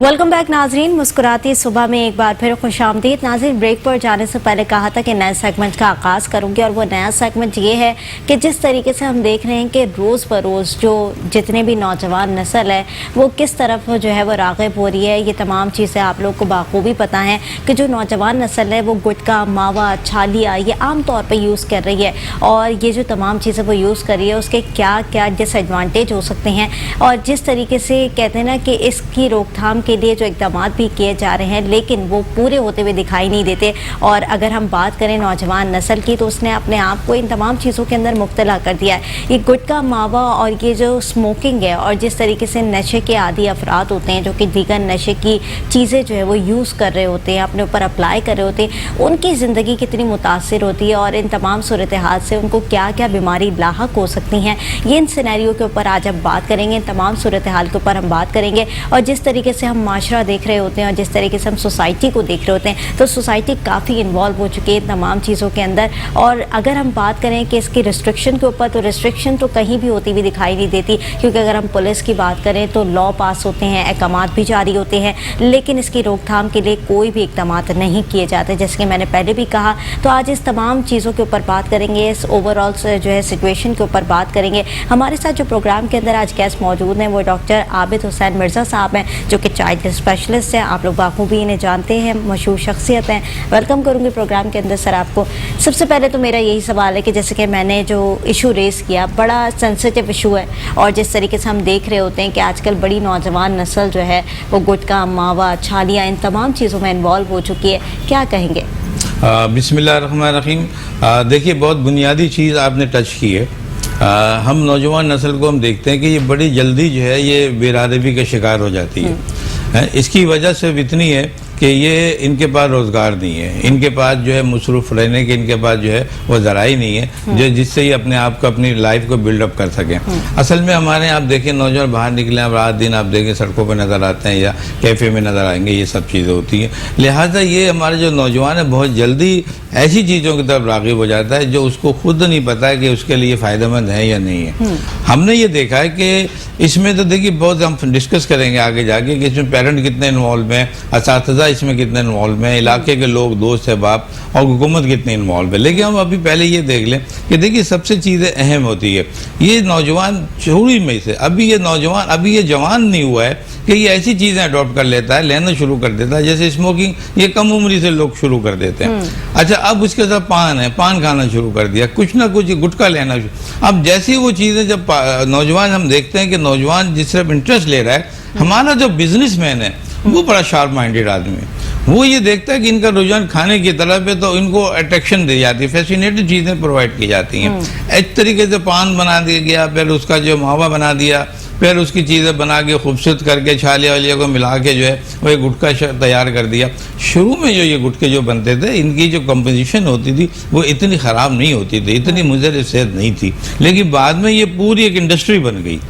Welcome back नाजरीन। मुस्कुराती सुबह में एक बार फिर खुशामदीद। नाजरीन, ब्रेक पर जाने से पहले कहा था कि नए सेगमेंट का आगाज़ करूंगी और वो नया सेगमेंट ये है कि जिस तरीके से हम देख रहे हैं कि रोज़ बरोज़ जो जितने भी नौजवान नस्ल है वो किस तरफ जो है वो राग़िब हो रही है। ये तमाम चीज़ें आप लोग को बाखूबी पता है कि जो नौजवान नस्ल है वो गुटखा, मावा, छालिया ये आम तौर पर यूज़ कर रही है और ये जो तमाम चीज़ें वो यूज़ कर रही है उसके क्या क्या डिसएडवांटेज हो सकते हैं और जिस तरीके से कहते हैं ना कि इसकी रोकथाम के लिए जो इकदाम भी किए जा रहे हैं लेकिन वो पूरे होते हुए दिखाई नहीं देते। और अगर हम बात करें नौजवान नस्ल की तो उसने अपने आप को इन तमाम चीज़ों के अंदर मुब्तला कर दिया है। ये गुटखा, मावा और ये जो स्मोकिंग है और जिस तरीके से नशे के आदी अफराद होते हैं जो कि दीगर नशे की चीज़ें जो है वो यूज़ कर रहे होते हैं, अपने ऊपर अप्लाई कर रहे होते हैं, उनकी ज़िंदगी कितनी मुतासिर होती है और इन तमाम सूरत हाल से उनको क्या क्या बीमारी लाहक हो सकती हैं, ये इन सिनेरियो के ऊपर आज हम बात करेंगे। इन तमाम सूरत हाल के ऊपर हम बात करेंगे और जिस तरीके से हम माशरा देख रहे होते हैं और जिस तरीके से हम सोसाइटी को देख रहे होते हैं तो सोसाइटी काफ़ी इन्वॉल्व हो चुकी है तमाम चीज़ों के अंदर। और अगर हम बात करें कि इसकी रिस्ट्रिक्शन के ऊपर तो रिस्ट्रिक्शन तो कहीं भी होती हुई दिखाई नहीं देती, क्योंकि अगर हम पुलिस की बात करें तो लॉ पास होते हैं, अहकामात भी जारी होते हैं, लेकिन इसकी रोकथाम के लिए कोई भी इकदामात नहीं किए जाते। जैसे कि मैंने पहले भी कहा, तो आज इस तमाम चीज़ों के ऊपर बात करेंगे, इस ओवरऑल जो है सिचुएशन के ऊपर बात करेंगे। हमारे साथ जो प्रोग्राम के अंदर आज गेस्ट मौजूद हैं वो डॉक्टर आबिद हुसैन मिर्ज़ा साहब हैं जो कि चाइल्ड स्पेशलिस्ट हैं। आप लोग बाखूबी इन्हें जानते हैं, मशहूर शख्सियत हैं। वेलकम करूँगी प्रोग्राम के अंदर सर आपको। सबसे पहले तो मेरा यही सवाल है कि जैसे कि मैंने जो इशू रेज़ किया, बड़ा सेंसिटिव इशू है और जिस तरीके से हम देख रहे होते हैं कि आजकल बड़ी नौजवान नस्ल जो है वो गुटखा, मावा, छालियाँ इन तमाम चीज़ों में इन्वॉल्व हो चुकी है, क्या कहेंगे? बिस्मिल्लाहिर्रहमानिर्रहीम। देखिए, बहुत बुनियादी चीज़ आपने टच की है। हम नौजवान नस्ल को हम देखते हैं कि ये बड़ी जल्दी जो है ये बेरादबी का शिकार हो जाती है। इसकी वजह सिर्फ इतनी है कि ये इनके पास रोज़गार नहीं है, इनके पास जो है मसरूफ़ रहने के इनके पास जो है वो ज़राई नहीं है जो जिससे ये अपने आप को, अपनी लाइफ को बिल्डअप कर सकें। असल में हमारे यहाँ आप देखें, नौजवान बाहर निकले, आप रात दिन आप देखें सड़कों पर नज़र आते हैं या कैफ़े में नज़र आएंगे, ये सब चीज़ें होती हैं। लिहाजा ये हमारे जो नौजवान है बहुत जल्दी ऐसी चीज़ों की तरफ राग़िब हो जाता है जो उसको खुद नहीं पता है कि उसके लिए फ़ायदेमंद है या नहीं है। हमने ये देखा है कि इसमें तो देखिए बहुत हम डिस्कस करेंगे आगे जाके कि इसमें पेरेंट कितने इन्वॉल्व हैं, असातिज़ा इसमें कितने इन्वॉल्व हैं, इलाके के लोग, दोस्त अहबाब और हुकूमत कितनी इन्वॉल्व है। लेकिन हम अभी पहले ये देख लें कि देखिए सबसे चीज़ें अहम होती है। ये नौजवान शुरू में से अभी ये नौजवान, अभी ये जवान नहीं हुआ है कि ये ऐसी चीज़ें अडॉप्ट कर लेता है, लेना शुरू कर देता है। जैसे स्मोकिंग ये कम उम्र से लोग शुरू कर देते हैं। अच्छा, अब उसके साथ पान है, पान खाना शुरू कर दिया, कुछ ना कुछ गुटखा लेना। अब जैसी वो चीज़ें जब नौजवान, हम देखते हैं कि नौजवान जिस तरफ इंटरेस्ट ले रहा है, हमारा जो बिजनेसमैन है वो बड़ा शार्प माइंडेड आदमी है, वो ये देखता है कि इनका रुझान खाने की तरफ है तो इनको अट्रैक्शन दी जाती है, फैसिनेटिव चीज़ें प्रोवाइड की जाती हैं। इस तरीके से पान बना दिया गया, फिर उसका जो मावा बना दिया, फिर उसकी चीज़ें बना के खूबसूरत करके छालिया वालिया को मिला के जो है वो एक गुटखा तैयार कर दिया। शुरू में जो ये गुटखे जो बनते थे, इनकी जो कंपोजिशन होती थी वो इतनी ख़राब नहीं होती थी, इतनी मुज़र सेहत नहीं थी, लेकिन बाद में ये पूरी एक इंडस्ट्री बन गई।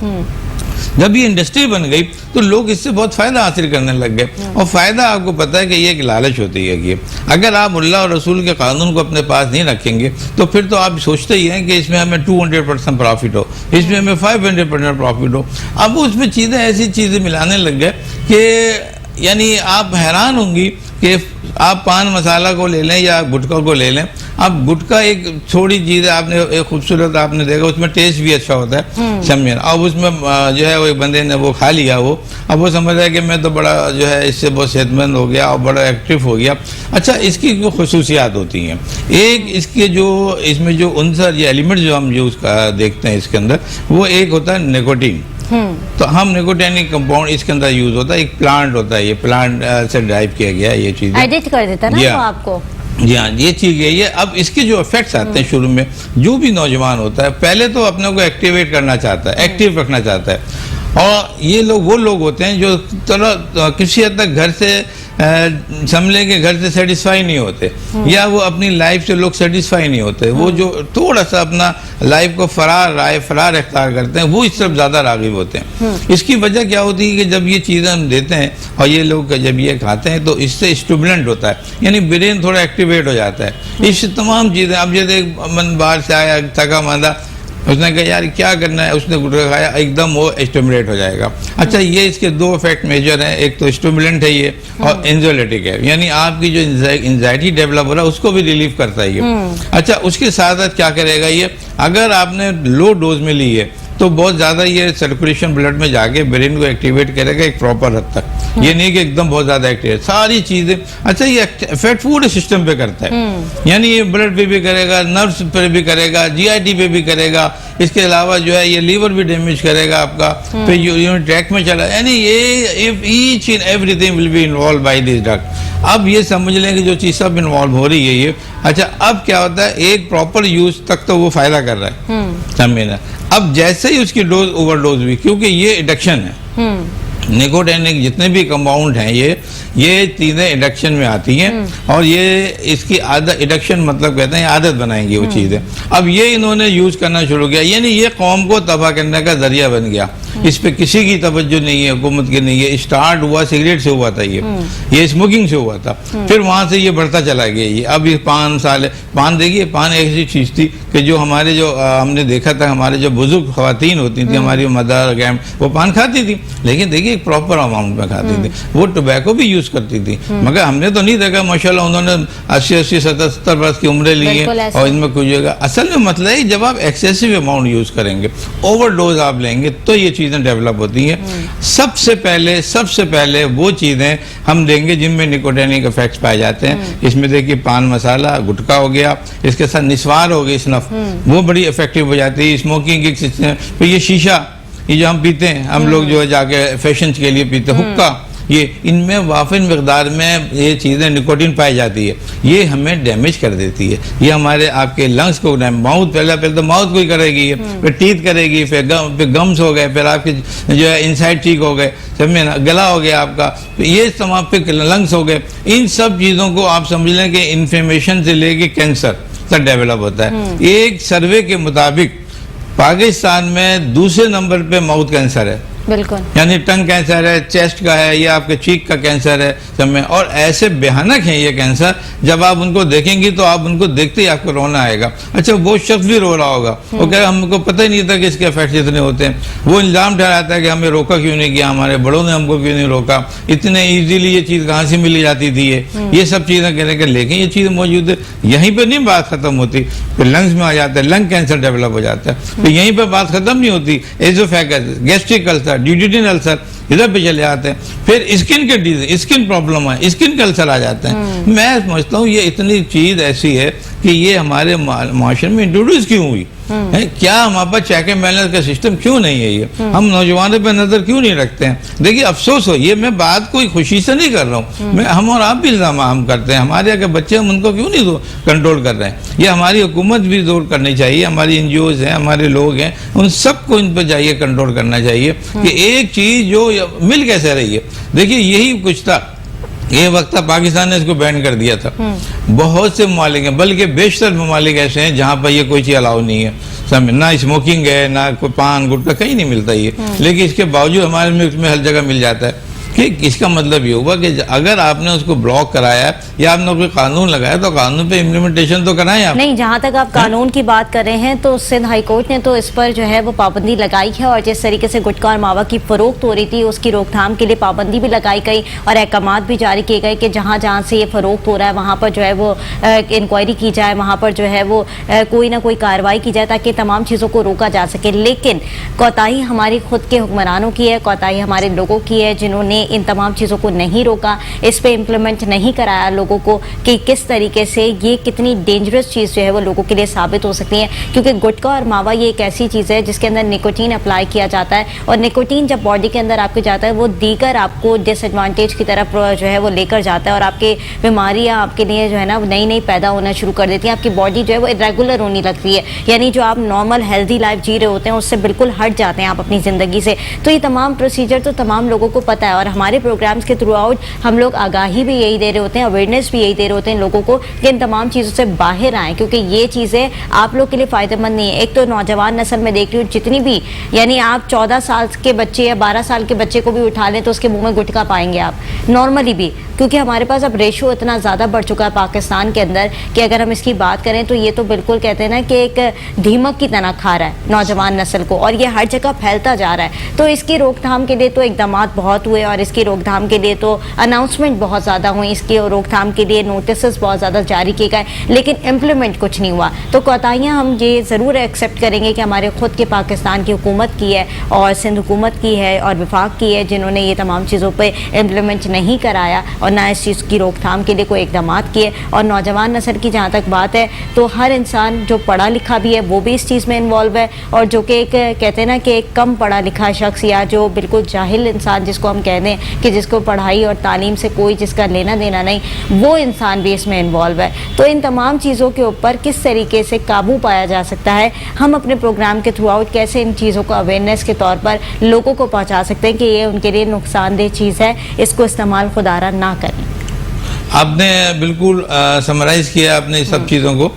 जब ये इंडस्ट्री बन गई तो लोग इससे बहुत फ़ायदा हासिल करने लग गए। और फ़ायदा आपको पता है कि ये एक लालच होती है कि अगर आप अल्लाह और रसूल के कानून को अपने पास नहीं रखेंगे तो फिर तो आप सोचते ही हैं कि इसमें हमें 200% प्रॉफिट हो, इसमें हमें 500% प्रॉफिट हो। अब उसमें चीज़ें, ऐसी चीज़ें मिलाने लग गए कि यानी आप हैरान होंगी कि आप पान मसाला को ले लें या गुटखा को ले लें। अब गुटखा एक थोड़ी चीज़ है, आपने एक खूबसूरत आपने देखा, उसमें टेस्ट भी अच्छा होता है, समझे। अब उसमें जो है वो एक बंदे ने वो खा लिया, वो अब वो समझ रहा है कि मैं तो बड़ा जो है इससे बहुत सेहतमंद हो गया और बड़ा एक्टिव हो गया। अच्छा, इसकी जो खसूसियात होती हैं, एक इसके जो इसमें जो उनसर ये एलिमेंट जो हम यूज़ देखते हैं इसके अंदर, वो एक होता है निकोटीन। तो हम निकोटिनिक कंपाउंड इसके अंदर यूज होता है, एक प्लांट होता है, ये प्लांट से ड्राइव किया गया है, ये चीज़ एडिट कर देता है ना वो आपको। जी हाँ, ये चीज़ है ये। अब इसके जो इफेक्ट्स आते हैं शुरू में, जो भी नौजवान होता है पहले तो अपने को एक्टिवेट करना चाहता है, एक्टिव रखना चाहता है, और ये लोग वो लोग होते हैं जो चलो किसी हद तक घर से समझ के घर से सेटिस्फाई नहीं होते, या वो अपनी लाइफ से लोग सेटिस्फाई नहीं होते, वो जो थोड़ा सा अपना लाइफ को फरार अख्तियार करते हैं वो इस तरफ ज़्यादा राग़िब होते हैं। इसकी वजह क्या होती है कि जब ये चीज़ें हम देते हैं और ये लोग जब ये खाते हैं तो इससे स्टिमुलेंट होता है, यानी ब्रेन थोड़ा एक्टिवेट हो जाता है। इस तमाम चीज़ें, अब जैसे मन बाहर से आया थका मांदा, उसने कहा यार क्या करना है, उसने गुटखा खाया, एकदम वो स्टिमुलेट हो जाएगा। अच्छा, ये इसके दो इफेक्ट मेजर हैं, एक तो स्टिमुलेंट है ये और एंजाइलेटिक है, यानी आपकी जो एंजाइटी डेवलप हो रहा है उसको भी रिलीफ करता है ये। अच्छा, उसके साथ साथ क्या करेगा ये, अगर आपने लो डोज में ली है तो बहुत ज़्यादा ये सर्कुलेशन ब्लड में जाके ब्रेन को एक्टिवेट करेगा एक प्रॉपर हद तक। ये नहीं कि एकदम बहुत ज़्यादा एक्टिवेट, सारी चीज़ें। अच्छा, ये इफेक्ट पूरे सिस्टम पे करता है, यानी ये ब्लड पे भी करेगा, नर्व्स पे भी करेगा, जीआईटी पे भी करेगा, इसके अलावा जो है ये लीवर भी डैमेज करेगा आपका, फिर यूरिन ट्रैक में चला, यानी ये each and everything will be involve by this drug. अब ये समझ लें कि जो चीज़ सब इन्वॉल्व हो रही है ये। अच्छा, अब क्या होता है, एक प्रॉपर यूज तक तो वो फायदा कर रहा है, समझे ना। अब जैसे ही उसकी डोज ओवरडोज हुई, क्योंकि ये एडिक्शन है, निकोटिन जितने भी कंपाउंड हैं ये चीजें एडिक्शन में आती हैं, और ये इसकी आदत, एडिक्शन मतलब कहते हैं आदत बनाएंगी वो चीजें। अब ये इन्होंने यूज करना शुरू किया, यानी ये कौम को तबाह करने का जरिया बन गया। इस पे किसी की तवज्जो नहीं है, हुकूमत की नहीं है। स्टार्ट हुआ सिगरेट से हुआ था ये स्मोकिंग से हुआ था, फिर वहां से ये बढ़ता चला गया ये। अब ये 5 साल पान, देखिए पान ऐसी चीज थी कि जो हमारे जो हमने देखा था, हमारे जो बुजुर्ग खवातीन होती थी, हमारी मदर गैम, वो पान खाती थी, लेकिन देखिए प्रॉपर अमाउंट में खाती थी। वो टोबैको भी यूज करती थी, मगर हमने तो नहीं देखा माशाल्लाह उन्होंने 80-80, 70-70 वर्ष की उम्रें ली है और इनमें कुछ होगा। असल में मतलब है जब आप एक्सेसिव अमाउंट यूज करेंगे, ओवरडोज आप लेंगे, तो ये चीजें डेवलप होती हैं। सबसे पहले वो चीजें हम देंगे जिनमें निकोटिनिक इफेक्ट्स पाए जाते हैं। इसमें देखिए पान मसाला, गुटखा हो गया, इसके साथ निस्वार हो गई, स्नफ, वो बड़ी इफेक्टिव हो जाती है। स्मोकिंग की, फिर ये शीशा, ये जो हम पीते हैं, हम लोग जो है जाके फैशन के लिए पीते हैं, हुक्का, ये इनमें वाफिन मिकदार में ये चीज़ें निकोटिन पाई जाती है, ये हमें डैमेज कर देती है। ये हमारे आपके लंग्स को, माउथ, पहले तो माउथ को ही करेगी, फिर टीथ करेगी, फिर गम्स हो गए, फिर आपके जो है इनसाइड चीक हो गए, समझे ना, गला हो गया आपका, ये तमाम पे लंग्स हो गए। इन सब चीज़ों को आप समझ लें कि इन्फ्लेमेशन से लेके कैंसर तक डेवलप होता है। एक सर्वे के मुताबिक पाकिस्तान में दूसरे नंबर पे माउथ कैंसर है, बिल्कुल, यानी टंग कैंसर है, चेस्ट का है, या आपके चीक का कैंसर है, सब में। और ऐसे भयानक हैं ये कैंसर, जब आप उनको देखेंगी तो आप उनको देखते ही आपको रोना आएगा। अच्छा, वो शख्स भी रो रहा होगा, वो कह रहा हमको पता ही नहीं था कि इसके इफेक्ट इतने होते हैं। वो इल्जाम ठहराता है कि हमें रोका क्यों नहीं किया, हमारे बड़ों ने हमको क्यों नहीं रोका, इतने ईजीली ये चीज़ कहाँ से मिली जाती थी ये सब चीज़ें कहने के। लेकिन ये चीज़ मौजूद है, यहीं पर नहीं बात खत्म होती, फिर लंग्स में आ जाता है, लंग कैंसर डेवलप हो जाता है, फिर यहीं पर बात खत्म नहीं होती, एजोफेगस, गैस्ट्रिक अल्सर, ड्यूडिन अल्सर, इधर पे चले आते हैं, फिर स्किन के डिजीज, स्किन प्रॉब्लम है, स्किन के अल्सर आ जाते हैं। मैं समझता हूँ ये इतनी चीज ऐसी है कि ये हमारे माशरे में इंट्रोड्यूस क्यों हुई है, क्या हमारे पास चेक एंड बैलेंस का सिस्टम क्यों नहीं है, ये हम नौजवानों पे नजर क्यों नहीं रखते हैं। देखिए अफसोस हो, ये मैं बात कोई खुशी से नहीं कर रहा हूँ, मैं हम और आप भी इल्जाम हम करते हैं, हमारे यहाँ के बच्चे हम उनको क्यों नहीं कंट्रोल कर रहे हैं। ये हमारी हुकूमत भी जोर करनी चाहिए, हमारी एनजीओज हैं, हमारे लोग हैं, उन सबको इन पर जाइए कंट्रोल करना चाहिए कि एक चीज जो मिल कैसे रही है। देखिए यही कुछ था, ये वक्त था पाकिस्तान ने इसको बैन कर दिया था। बहुत से ममालिक हैं, बल्कि बेशतर ममालिक ऐसे हैं जहाँ पर ये कोई चीज़ अलाउ नहीं है, समझ ना, स्मोकिंग है ना, कोई पान गुटखा कहीं नहीं मिलता ये, लेकिन इसके बावजूद हमारे मुल्क में हर जगह मिल जाता है। कि इसका मतलब ये हुआ कि अगर आपने उसको ब्लॉक कराया या आपने कोई कानून लगाया तो कानून पे इम्प्लीमेंटेशन तो कराएं आप। नहीं, जहाँ तक आप कानून की बात कर रहे हैं तो सिंध हाई कोर्ट ने तो इस पर जो है वो पाबंदी लगाई है, और जिस तरीके से गुटखा और मावा की फरोख्त हो रही थी उसकी रोकथाम के लिए पाबंदी भी लगाई गई और अहकामात भी जारी किए गए कि जहाँ जहाँ से ये फरोख्त हो रहा है वहाँ पर जो है वो इंक्वायरी की जाए, वहाँ पर जो है वो कोई ना कोई कार्रवाई की जाए ताकि तमाम चीज़ों को रोका जा सके। लेकिन कोताही हमारी खुद के हुक्मरानों की है, कोताही हमारे लोगों की है जिन्होंने इन तमाम चीज़ों को नहीं रोका, इस पे इम्प्लीमेंट नहीं कराया लोगों को कि किस तरीके से ये कितनी डेंजरस चीज़ जो है वो लोगों के लिए साबित हो सकती है। क्योंकि गुटखा और मावा ये एक ऐसी चीज़ है जिसके अंदर निकोटीन अप्लाई किया जाता है, और निकोटीन जब बॉडी के अंदर आपके जाता है वो दीगर आपको डिसएडवांटेज की तरफ जो है वो लेकर जाता है, और आपके बीमारियाँ आपके लिए जो है ना नई नई पैदा होना शुरू कर देती हैं। आपकी बॉडी जो है वो इरेगुलर होने लगती है, यानी जो आप नॉर्मल हेल्दी लाइफ जी रहे होते हैं उससे बिल्कुल हट जाते हैं आप अपनी ज़िंदगी से। तो ये तमाम प्रोसीजर तो तमाम लोगों को पता है, और हमारे प्रोग्राम्स के थ्रू आउट हम लोग आगाही भी यही दे रहे होते हैं, अवेयरनेस भी यही दे रहे होते हैं लोगों को कि इन तमाम चीज़ों से बाहर आएँ, क्योंकि ये चीज़ें आप लोग के लिए फ़ायदेमंद नहीं है। एक तो नौजवान नस्ल में देख रही हूँ जितनी भी, यानी आप 14 साल के बच्चे या 12 साल के बच्चे को भी उठा लें तो उसके मुंह में गुटखा पाएंगे आप नॉर्मली भी, क्योंकि हमारे पास अब रेशो इतना ज़्यादा बढ़ चुका है पाकिस्तान के अंदर कि अगर हम इसकी बात करें तो ये तो बिल्कुल कहते हैं ना कि एक दीमक की तरह खा रहा है नौजवान नस्ल को, और ये हर जगह फैलता जा रहा है। तो इसकी रोकथाम के लिए तो इकदाम बहुत हुए और इसकी रोकथाम के लिए तो अनाउंसमेंट बहुत ज़्यादा हुई, इसकी रोकथाम के लिए नोटिस बहुत ज़्यादा जारी किए गए, लेकिन इम्प्लीमेंट कुछ नहीं हुआ। तो कोताहियाँ हम ये ज़रूर एक्सेप्ट करेंगे कि हमारे खुद के पाकिस्तान की हुकूमत की है और सिंध हुकूमत की है और विफाक की है, जिन्होंने ये तमाम चीज़ों पर इम्प्लीमेंट नहीं कराया और ना इस चीज़ की रोकथाम के लिए कोई इकदाम किए। और नौजवान नस्ल की जहाँ तक बात है तो हर इंसान जो पढ़ा लिखा भी है वो भी इस चीज़ में इन्वॉल्व है, और जो कि एक कहते हैं ना कि एक कम पढ़ा लिखा शख्स या जो बिल्कुल जाहिल इंसान जिसको हम कह दें कि जिसको पढ़ाई और तालीम से कोई जिसका लेना देना नहीं, वो इंसान भी इसमें इन्वॉल्व है। तो इन तमाम चीज़ों के ऊपर किस तरीके से काबू पाया जा सकता है, हम अपने प्रोग्राम के थ्रू आउट कैसे इन चीज़ों को अवेयरनेस के तौर पर लोगों को पहुँचा सकते हैं कि ये उनके लिए नुकसानदेह चीज़ है, इसको इस्तेमाल खुदारा ना करें। आपने बिल्कुल समराइज किया आपने सब चीज़ों को।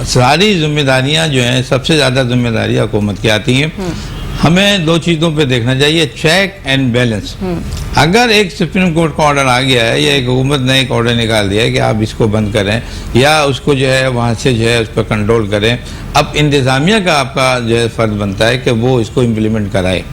सारी जिम्मेदारियां जो हैं, सबसे ज़्यादा जिम्मेदारी हुकूमत की आती हैं। हमें दो चीज़ों पे देखना चाहिए, चेक एंड बैलेंस। अगर एक सुप्रीम कोर्ट का ऑर्डर आ गया है या एक हुकूमत ने एक ऑर्डर निकाल दिया है कि आप इसको बंद करें या उसको जो है वहाँ से जो है उस पर कंट्रोल करें, अब इंतज़ामिया का आपका जो है फ़र्ज बनता है कि वो इसको इम्प्लीमेंट कराए।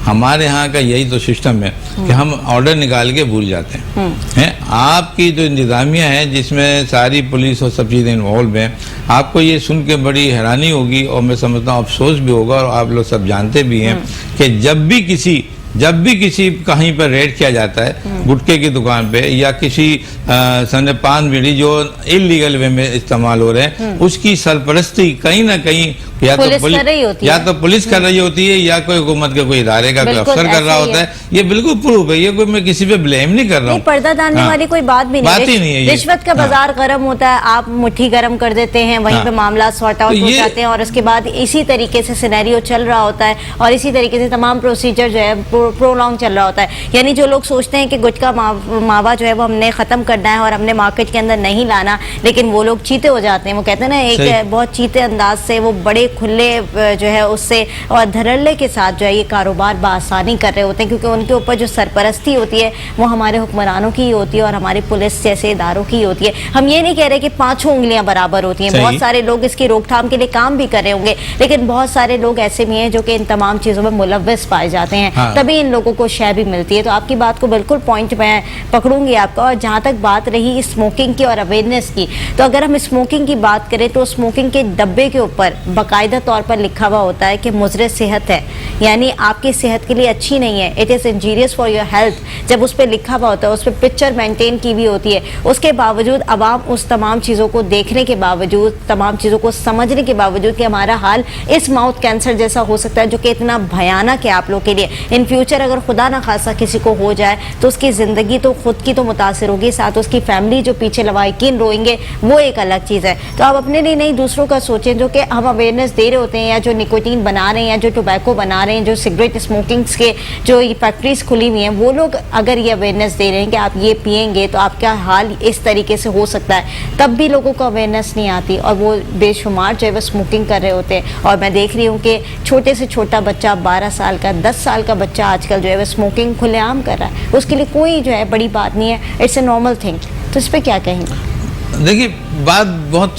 हमारे यहाँ का यही तो सिस्टम है कि हम ऑर्डर निकाल के भूल जाते हैं। आपकी जो इंतज़ामिया है जिसमें सारी पुलिस और सब चीज़ें इन्वॉल्व हैं, आपको ये सुन के बड़ी हैरानी होगी और मैं समझता हूँ अफसोस भी होगा, और आप लोग सब जानते भी हैं कि जब भी किसी कहीं पर रेड किया जाता है गुटखे की दुकान पे या किसी सने पान बीड़ी जो इलीगल वे में इस्तेमाल हो रहे हैं, उसकी सरपरस्ती कहीं ना कहीं या तो पुलिस कर रही होती है या कोई हुकूमत के कोई इदारे का कोई अफसर कर रहा होता है। ये बिल्कुल प्रूफ है, ये कोई मैं किसी पे ब्लेम नहीं कर रहा हूँ। पर्दा डालने वाली कोई बात भी नहीं है। रिश्वत का बाजार गर्म होता है, आप मुट्ठी गर्म कर देते हैं, वहीं पे मामला सॉर्ट आउट हो जाते हैं और उसके बाद इसी तरीके से सिनेरियो चल रहा होता है और इसी तरीके से तमाम प्रोसीजर जो है प्रोलॉन्ग चल रहा होता है। यानी जो लोग सोचते हैं कि गुटखा मावा जो है वो हमने खत्म करना है और हमने मार्केट के अंदर नहीं लाना, लेकिन वो लोग चीते हो जाते हैं। वो कहते हैं ना एक बहुत चीते अंदाज से वो बड़े खुले जो है उससे और धड़ल्ले के साथ जो है ये कारोबार बआसानी कर रहे होते हैं, क्योंकि उनके ऊपर जो सरपरस्ती होती है वो हमारे हुक्मरानों की ही होती है और हमारी पुलिस जैसे इदारों की होती है। हम ये नहीं कह रहे कि पांचों उंगलियां बराबर होती हैं, बहुत सारे लोग इसकी रोकथाम के लिए काम भी कर रहे होंगे, लेकिन बहुत सारे लोग ऐसे भी हैं जो कि इन तमाम चीज़ों में मुलव्वस पाए जाते हैं, तभी इन लोगों को शय भी मिलती है। तो आपकी बात को बिल्कुल पॉइंट मैं पकड़ूंगी आपका। और जहाँ तक बात रही स्मोकिंग की और अवेयरनेस की, तो अगर हम स्मोकिंग की बात करें तो स्मोकिंग के डब्बे के ऊपर बाकायदा तौर पर लिखा हुआ होता है कि मुज़र सेहत है, यानी आपकी सेहत के लिए अच्छी नहीं है, it is injurious for your health. जब उस पर लिखा हुआ होता है, उस पर पिक्चर मेंटेन की हुई होती है, उसके बावजूद अवाम उस तमाम चीज़ों को देखने के बावजूद, तमाम चीज़ों को समझने के बावजूद कि हमारा हाल इस माउथ कैंसर जैसा हो सकता है जो कि इतना भयानक है आप लोग के लिए, इन फ्यूचर अगर खुदा ना खासा किसी को हो जाए तो उसकी ज़िंदगी तो खुद की तो मुतासिर होगी, साथ उसकी फैमिली जो पीछे लवाहिकीन रोएंगे वो एक अलग चीज़ है। तो आप अपने लिए नहीं दूसरों का सोचें, जो कि हम अवेयरनेस दे रहे होते हैं या जो निकोटीन बना रहे हैं या जो टोबैको बना रहे हैं, जो सिगरेट स्मोकिंग्स के जो फैक्ट्रीज खुली हुई हैं, वो लोग अगर ये अवेयरनेस दे रहे हैं कि आप ये पिएंगे तो आपका हाल इस तरीके से हो सकता है, तब भी लोगों को अवेयरनेस नहीं आती और वो बेशुमार जो है वो स्मोकिंग कर रहे होते हैं। और मैं देख रही हूँ कि छोटे से छोटा बच्चा 12 साल का 10 साल का बच्चा आजकल जो है वो स्मोकिंग खुलेआम कर रहा है, उसके लिए कोई जो है बड़ी बात नहीं है, इट्स ए नॉर्मल थिंग। तो इस पर क्या कहेंगे? देखिए बात बहुत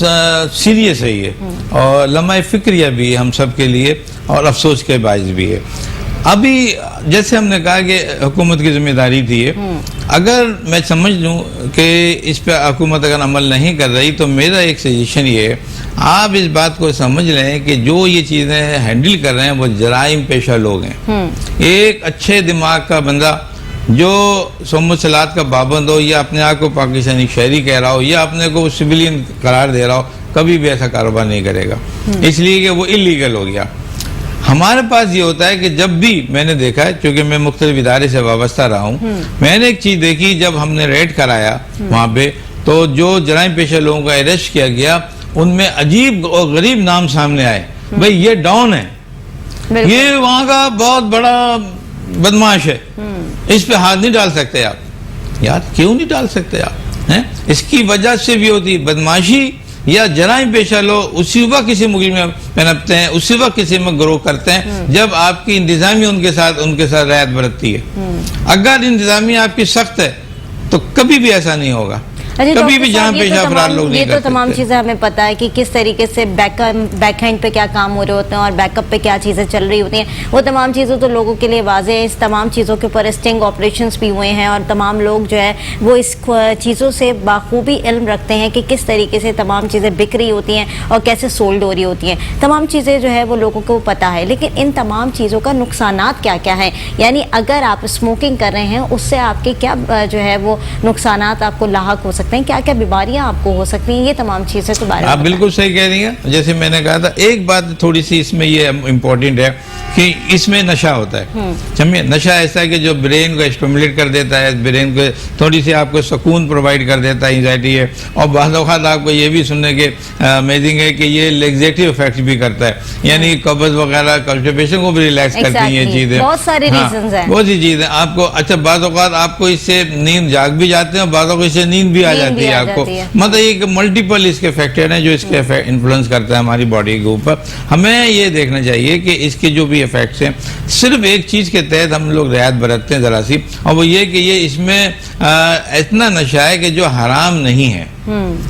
सीरियस है ये और लम्हा फिक्रिया भी है हम सब के लिए और अफसोस के बायस भी है। अभी जैसे हमने कहा कि हुकूमत की जिम्मेदारी थी ये, अगर मैं समझ लूँ कि इस पर हुकूमत अगर अमल नहीं कर रही तो मेरा एक सजेशन ये है, आप इस बात को समझ लें कि जो ये चीज़ें हैंडल कर रहे हैं वो जराइम पेशा लोग हैं। एक अच्छे दिमाग का बंदा जो सोमत सलात का पाबंद हो या अपने आप को पाकिस्तानी शहरी कह रहा हो या अपने को सिविलियन करार दे रहा हो, कभी भी ऐसा कारोबार नहीं करेगा, इसलिए कि वो इलीगल हो गया। हमारे पास ये होता है कि जब भी मैंने देखा है, क्योंकि मैं मुख्तलिफ इदारे से वाबस्ता रहा हूँ, मैंने एक चीज़ देखी, जब हमने रेड कराया वहाँ पे तो जो जराइम पेशा लोगों का अरेस्ट किया गया उनमें अजीब और गरीब नाम सामने आए। भाई ये डॉन है, ये वहाँ का बहुत बड़ा बदमाश है, इस पे हाथ नहीं डाल सकते आप। यार क्यों नहीं डाल सकते आप, हैं? इसकी वजह से भी होती है बदमाशी या जराइम पेशा लोग उसी वक्त किसी मुल्क में पनपते हैं, उसी वक्त किसी में ग्रो करते हैं जब आपकी इंतजामिया उनके साथ रियायत बरतती है। अगर इंतजामिया आपकी सख्त है तो कभी भी ऐसा नहीं होगा, कभी भी जहाँ पेशा अफराद लोग नहीं ये तो तमाम चीजें हमें पता है कि किस तरीके से बैक हैंड पे क्या काम हो रहे होते हैं और बैकअप पे क्या चीजें चल रही होती हैं, वो तमाम चीजें तो लोगों के लिए वाज़ेह है। इस तमाम चीज़ों के ऊपर स्टिंग ऑपरेशंस भी हुए हैं और तमाम लोग जो है वो इस चीज़ों से बाखूबी इल्म रखते हैं कि किस तरीके से तमाम चीज़ें बिक रही होती हैं और कैसे सोल्ड हो रही होती हैं। तमाम चीज़ें जो है वो लोगों को पता है, लेकिन इन तमाम चीज़ों का नुकसानात क्या क्या है, यानी अगर आप स्मोकिंग कर रहे हैं उससे आपके क्या जो है वो नुकसानात आपको लाहक हो सकते हैं, क्या क्या बीमारियां आपको हो सकती हैं, ये तमाम चीजें के बारे में आप बिल्कुल सही कह रही हैं। जैसे मैंने कहा था, एक बात थोड़ी सी इसमें ये इम्पोर्टेंट है कि इसमें नशा होता है। समझिए, नशा ऐसा है कि जो ब्रेन को स्टिमुलेट कर देता है, ब्रेन को थोड़ी सी आपको सुकून प्रोवाइड कर देता है, एंजाइटी है, और बाज़ औक़ात आपको ये भी सुनने के अमेजिंग है कि ये लेग्जेटिव इफेक्ट भी करता है, यानी कब्ज़ वगैरह कॉन्स्टिपेशन को भी रिलैक्स करती हैं ये चीज़ें। बहुत सारे रीजंस हैं, बहुत सी चीज़ें आपको। अच्छा, बाज़ औक़ात आपको इससे नींद जाग भी जाते हैं और बाज़ औक़ात इससे नींद भी आ जाती है आपको। मतलब एक मल्टीपल इसके फैक्टर हैं जो इसके इन्फ्लुएंस करता है हमारी बॉडी के ऊपर। हमें ये देखना चाहिए कि इसके जो भी इफेक्ट्स हैं, सिर्फ एक चीज़ के तहत हम लोग रियायत बरतते हैं ज़रा सी, और वो ये कि ये इसमें इतना नशा है कि जो हराम नहीं है।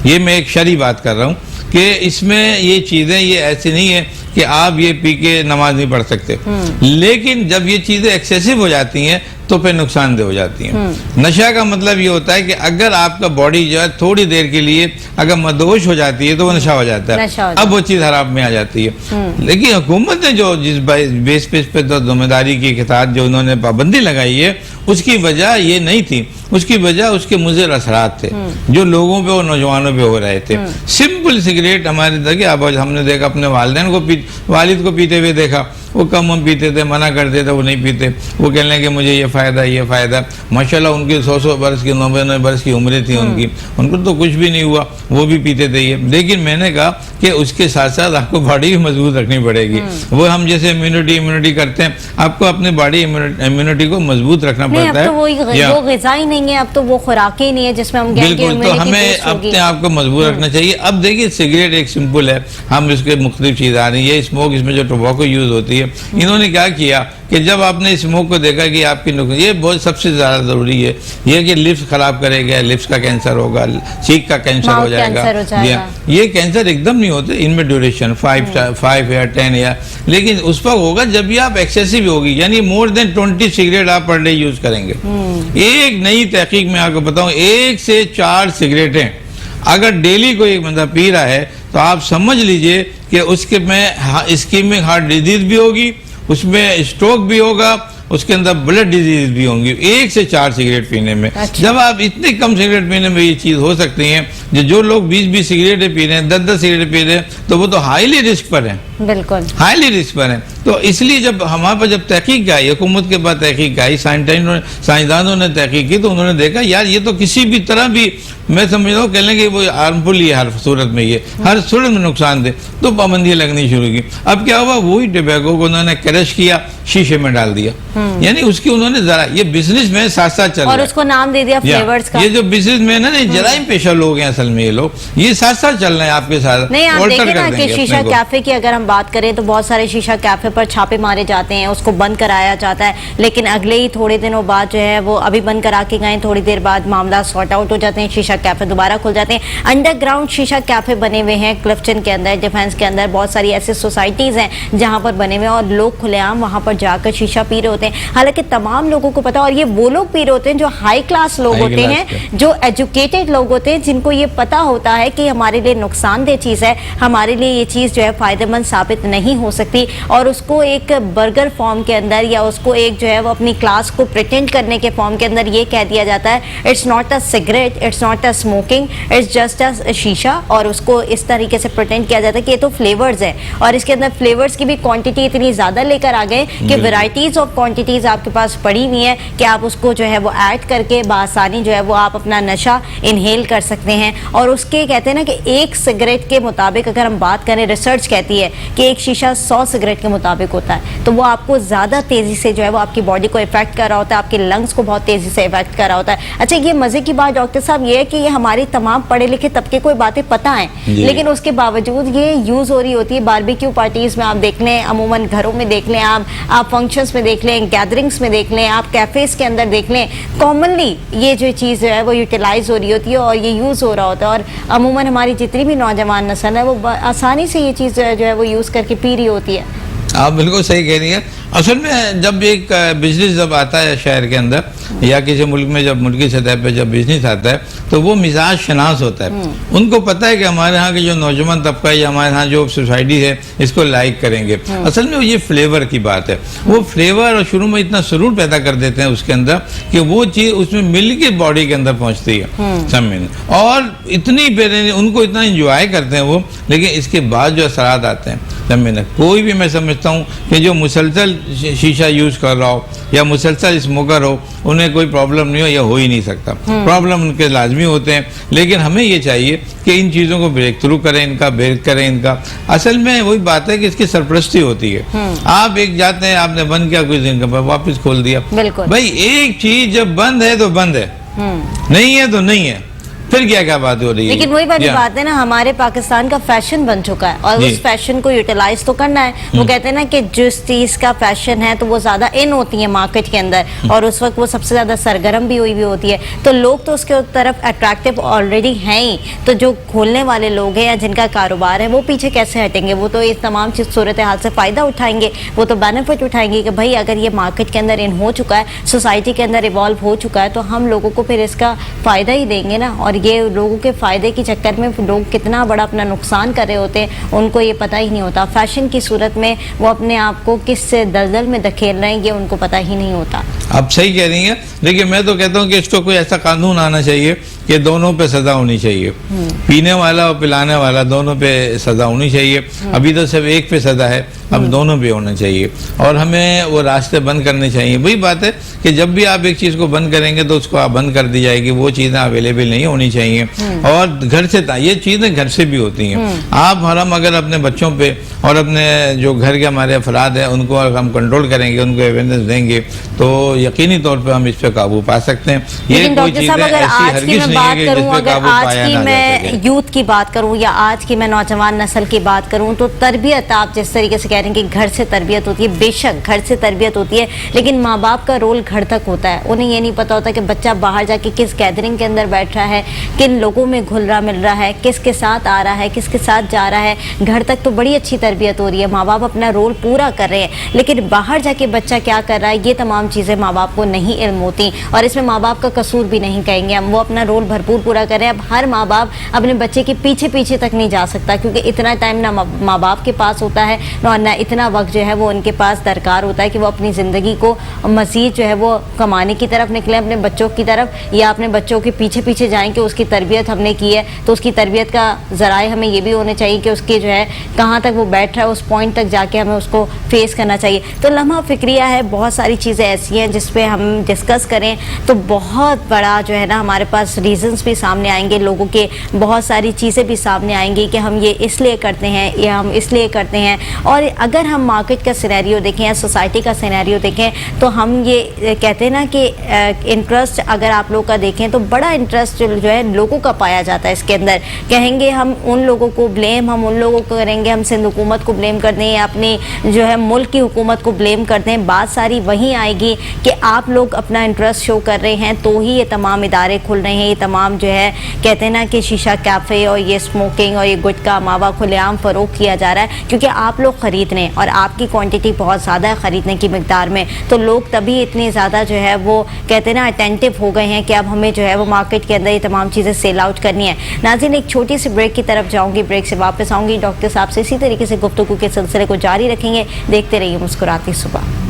ये मैं एक शरई बात कर रहा हूँ कि इसमें ये चीज़ें ये ऐसी नहीं है कि आप ये पी के नमाज नहीं पढ़ सकते, लेकिन जब ये चीज़ें एक्सेसिव हो जाती हैं तो फिर नुकसानदेह हो जाती हैं। नशा का मतलब ये होता है कि अगर आपका बॉडी जो है थोड़ी देर के लिए अगर मदहोश हो जाती है तो वो नशा हो जाता है, अब वो चीज़ हराम में आ जाती है। लेकिन हुकूमत ने जो जिस बेस पे तो जिम्मेदारी के साथ जो उन्होंने पाबंदी लगाई है, उसकी वजह ये नहीं थी, उसकी वजह उसके मुज़िर असरात थे जो लोगों पे और नौजवानों पे हो रहे थे। सिंपल सिगरेट हमारे देखिए, अब हमने देखा अपने वालिदैन को वालिद को पीते हुए देखा, वो कम पीते थे, मना करते थे, वो नहीं पीते, वो कहने लगे मुझे ये फ़ायदा। माशाल्लाह उनकी 100 बरस की 99 बरस की उम्रें थी उनको तो कुछ भी नहीं हुआ, वो भी पीते थे ये। लेकिन मैंने कहा कि उसके साथ साथ आपको बॉडी भी मजबूत रखनी पड़ेगी। वो हम जैसे इम्यूनिटी करते हैं, आपको अपनी बॉडी इम्यूनिटी को मजबूत रखना पड़ता है। तो वो ग़िज़ा ही नहीं है, अब तो वो खुराक ही नहीं है जिसमें हम बिल्कुल, तो हमें अपने आप को मजबूत रखना चाहिए। अब देखिए, सिगरेट एक सिंपल है, हम इसके मुख्तलिफ चीज़ आ रही है, स्मोक, इसमें जो टोबैको यूज़ होती है, इन्होंने क्या किया कि जब आपने स्मोक को देखा कि आपकी ये बहुत सबसे ज़्यादा ज़रूरी है, ये कि लिप्स खराब करेगा, लिप्स का कैंसर होगा, चीक का कैंसर हो जाएगा। ये कैंसर एकदम नहीं होते, इनमें ड्यूरेशन 5 या 10 ईयर, लेकिन उस वक्त होगा जब भी आप एक्सेसिव होगी, यानी मोर देन 20 सिगरेट आप पर डे यूज करेंगे। एक नई तहकीक में आपको बताऊं, 1 से 4 सिगरेटें अगर डेली कोई एक बंदा पी रहा है तो आप समझ लीजिए कि उसके में इस्कीमिक हार्ट डिजीज भी होगी, उसमें स्ट्रोक भी होगा, उसके अंदर ब्लड डिजीज भी होंगी 1 से 4 सिगरेट पीने में। अच्छा। जब आप इतने कम सिगरेट पीने में ये चीज़ हो सकती है, जो लोग 20-20 सिगरेटें पी रहे हैं, 10-10 सिगरेट पी रहे हैं, तो वो तो हाईली रिस्क पर हैं, बिल्कुल हाईली रिस्क पर हैं। तो इसलिए जब हमारे पास जब तहकीक आई, हुकूमत के पास तहकीक आई, साइंसदानों ने तहकीक की, तो उन्होंने देखा यार ये तो किसी भी तरह भी, मैं समझ रहा हूँ कह लेंगे वो हार्मफुल ही हर सूरत में, ये हर सूरत में नुकसान दे, तो पाबंदियाँ लगनी शुरू की। अब क्या हुआ, वही टोबैको को उन्होंने क्रश किया, शीशे में डाल दिया, यानी उसकी उन्होंने जरा, ये बिजनेस में साथ साथ चल रहा है, और उसको नाम दे दिया फ्लेवर्स का। ये जो बिजनेस मैन है ना, जराइम पेशा लोग हैं असल में, ये लोग ये साथ साथ चल रहे हैं आपके साथ। नहीं, आप देखें ना कि शीशा कैफे की अगर हम बात करें तो बहुत सारे शीशा कैफे पर छापे मारे जाते हैं, उसको बंद कराया जाता है, लेकिन अगले ही थोड़े दिनों बाद जो है वो अभी बंद करा के गए, थोड़ी देर बाद मामला सॉर्ट आउट हो जाते हैं, शीशा कैफे दोबारा खुल जाते हैं। अंडरग्राउंड शीशा कैफे बने हुए हैं क्लिफ्टन के अंदर, डिफेंस के अंदर बहुत सारी ऐसी सोसाइटीज हैं जहां पर बने हुए हैं और लोग खुलेआम वहां पर जाकर शीशा पी रहे होते हैं। हालांकि तमाम लोगों को पता, और ये वो लोग पी रहे होते हैं जो हाई क्लास लोग होते हैं, जो एजुकेटेड लोग होते हैं, जिनको ये पता होता है कि हमारे लिए नुकसानदेह चीज है, हमारे लिए ये चीज जो है फायदेमंद साबित नहीं हो सकती, और उसको एक बर्गर फॉर्म के अंदर या उसको एक जो है वो अपनी क्लास को प्रिटेंड करने के फॉर्म के अंदर ये कह दिया जाता है, it's not a cigarette, it's not a smoking, it's just a शीशा, और उसको इस तरीके से प्रिटेंड किया जाता है कि ये तो फ्लेवर्स है, और इसके अंदर फ्लेवर्स की भी क्वांटिटी इतनी ज्यादा लेकर आ गए कि वैरायटीज ऑफ क्वांटिटीज आपके पास पड़ी हुई है कि आप उसको जो है वो ऐड करके बासानी जो है वो आप अपना नशा इनहेल कर सकते हैं। और उसके कहते हैं ना कि एक सिगरेट के मुताबिक अगर हम बात करें, रिसर्च कहती है कि एक शीशा 100 सिगरेट के मुताबिक होता है, तो वो आपको ज़्यादा तेज़ी से जो है वो आपकी बॉडी को इफेक्ट कर रहा होता है, आपके लंग्स को बहुत तेज़ी से इफेक्ट कर रहा होता है। अच्छा, ये मज़े की बात डॉक्टर साहब ये है कि ये हमारी तमाम पढ़े लिखे तबके को बातें पता हैं, लेकिन उसके बावजूद ये यूज़ हो रही होती है। बारबेक्यू पार्टीज़ में आप देख लें, अमूमन घरों में देख लें, आप फंक्शंस में देख लें, गैदरिंग्स में देख लें, आप कैफ़ेज़ के अंदर देख लें, कॉमनली ये जो चीज़ जो है वो यूटिलाइज हो रही होती है और ये यूज़ हो रहा होता है। और अमूमन हमारी जितनी भी नौजवान नस्ल है वो आसानी से ये चीज़ जो है वो यूज़ करके पी रही होती है। आप बिल्कुल सही कह रही हैं। असल में जब एक बिजनेस जब आता है शहर के अंदर या किसी मुल्क में, जब मुल्की सतह पे जब बिजनेस आता है तो वो मिजाज शनास होता है। उनको पता है कि हमारे यहाँ के जो नौजवान तबका है या हमारे यहाँ जो सोसाइटी है इसको लाइक करेंगे। असल में ये फ्लेवर की बात है, वो फ्लेवर और शुरू में इतना सुरूर पैदा कर देते हैं उसके अंदर कि वो चीज़ उसमें मिल के बॉडी के अंदर पहुँचती है समझ, और इतनी उनको इतना इंजॉय करते हैं वो, लेकिन इसके बाद जो असरात आते हैं समझ, कोई भी मैं समझता हूँ कि जो मुसलसल शीशा यूज़ कर रहा हो या मुसलसल स्मोकर हो उन्हें कोई प्रॉब्लम नहीं हो या हो ही नहीं सकता। प्रॉब्लम उनके लाजमी होते हैं, लेकिन हमें ये चाहिए कि इन चीज़ों को ब्रेक थ्रू करें, इनका ब्रेक करें इनका। असल में वही बात है कि इसकी सरपरस्ती होती है। आप एक जाते हैं, आपने बंद किया कुछ दिन का, वापस खोल दिया। भाई एक चीज़ जब बंद है तो बंद है, नहीं है तो नहीं है, फिर क्या क्या बात हो रही है। लेकिन वही वाली बात है ना, हमारे पाकिस्तान का फैशन बन चुका है और उस फैशन को यूटिलाइज तो करना है। वो कहते हैं ना कि जिस चीज का फैशन है तो वो ज्यादा इन होती है मार्केट के अंदर और उस वक्त वो सबसे ज्यादा सरगर्म भी हुई होती है, तो लोग तो उसके तरफ अट्रैक्टिव ऑलरेडी हैं ही। तो जो खोलने वाले लोग हैं या जिनका कारोबार है वो पीछे कैसे हटेंगे? वो तो इस तमाम चीज सूरत हाल से फायदा उठाएंगे, वो तो बेनिफिट उठाएंगे कि भाई अगर ये मार्केट के अंदर इन हो चुका है, सोसाइटी के अंदर इवॉल्व हो चुका है, तो हम लोगों को फिर इसका फायदा ही देंगे ना। और ये लोगों के फायदे के चक्कर में लोग कितना बड़ा अपना नुकसान कर रहे होते हैं, उनको ये पता ही नहीं होता। फैशन की सूरत में वो अपने आप को किस दलदल में धकेल रहे हैं ये उनको पता ही नहीं होता। आप सही कह रही हैं, लेकिन मैं तो कहता हूँ कि इसको कोई ऐसा कानून आना चाहिए कि दोनों पे सजा होनी चाहिए, पीने वाला और पिलाने वाला दोनों पे सजा होनी चाहिए। अभी तो सिर्फ एक पे सजा है, अब दोनों पे होना चाहिए और हमें वो रास्ते बंद करने चाहिए। वही बात है कि जब भी आप एक चीज़ को बंद करेंगे तो उसको आप बंद कर दी जाएगी, वो चीज़ें अवेलेबल नहीं होनी चाहिए। और घर से ये चीज़ें घर से भी होती हैं। आप हम अगर अपने बच्चों पे और अपने जो घर के हमारे अफराद हैं उनको अगर हम कंट्रोल करेंगे, उनको अवेयरनेस देंगे, तो यकीनी तौर पर हम इस पर काबू पा सकते हैं। ये कोई चीज़ ऐसी हरगिज़ नहीं है कि जिस पे काबू पाया ना जा सके। यूथ की बात करूं या आज की मैं नौजवान नस्ल की बात करूं तो तरबियत, आप जिस तरीके से कह रहे हैं कि घर से तरबियत होती है, बेशक घर से तरबियत होती है, लेकिन माँ बाप का रोल घर तक होता है। उन्हें ये नहीं पता होता कि बच्चा बाहर जाके किस गैदरिंग के अंदर बैठ रहा है, किन लोगों में घुल रहा मिल रहा है, किसके साथ आ रहा है, किसके साथ जा रहा है। घर तक तो बड़ी अच्छी तरबियत हो रही है, माँ बाप अपना रोल पूरा कर रहे हैं, लेकिन बाहर जाके बच्चा क्या कर रहा है ये तमाम चीज़ें माँ बाप को नहीं इल्म होती। और इसमें माँ बाप का कसूर भी नहीं कहेंगे हम, वो अपना रोल भरपूर पूरा कर रहे हैं। अब हर माँ बाप अपने बच्चे के पीछे पीछे तक नहीं जा सकता, क्योंकि इतना टाइम ना माँ बाप के पास होता है और ना इतना वक्त जो है वो उनके पास दरकार होता है कि वो अपनी ज़िंदगी को मज़ीद जो है वो कमाने की तरफ निकले अपने बच्चों की तरफ, या अपने बच्चों के पीछे पीछे जाएं कि उसकी तरबियत हमने की है तो उसकी तरबियत का ज़राए हमें ये भी होने चाहिए कि उसके जो है कहाँ तक वो बैठ रहा है उस पॉइंट तक जाके हमें उसको फेस करना चाहिए। तो लम्हा फिक्रिया है, बहुत सारी चीज़ें ऐसी हैं जिस पे हम डिस्कस करें तो बहुत बड़ा जो है ना हमारे पास रीजंस भी सामने आएंगे, लोगों के बहुत सारी चीज़ें भी सामने आएंगी कि हम ये इसलिए करते हैं या हम इसलिए करते हैं। और अगर हम मार्केट का सिनेरियो देखें या सोसाइटी का सिनेरियो देखें तो हम ये कहते हैं ना कि इंटरेस्ट अगर आप लोग का देखें तो बड़ा इंटरेस्ट जो है लोगों का पाया जाता है इसके अंदर। कहेंगे हम उन लोगों को ब्लेम, हम उन लोगों को करेंगे, हम सिंध हुकूमत को ब्लेम कर दें या अपनी जो है मुल्क की हुकूमत को ब्लेम कर दें, बात सारी वहीं आएगी कि आप लोग अपना इंटरेस्ट शो कर रहे हैं तो ही ये तमाम इदारे खुल रहे हैं, ये तमाम जो है कहते हैं ना कि शीशा कैफ़े और ये स्मोकिंग और ये गुटखा मावा खुलेआम फ़रोख्त किया जा रहा है, क्योंकि आप लोग ख़रीद रहे हैं और आपकी क्वांटिटी बहुत ज़्यादा है ख़रीदने की मिकदार में, तो लोग तभी इतनी ज़्यादा जो है वो कहते हैं ना अटेंटिव हो गए हैं कि अब हमें जो है वो मार्केट के अंदर ये तमाम चीज़ें सेल आउट करनी है। नाज़रीन, एक छोटी सी ब्रेक की तरफ जाऊँगी, ब्रेक से वापस आऊँगी, डॉक्टर साहब से इसी तरीके से गुफ्तगू के सिलसिले को जारी रखेंगे। देखते रहिए मुस्कुराती सुबह।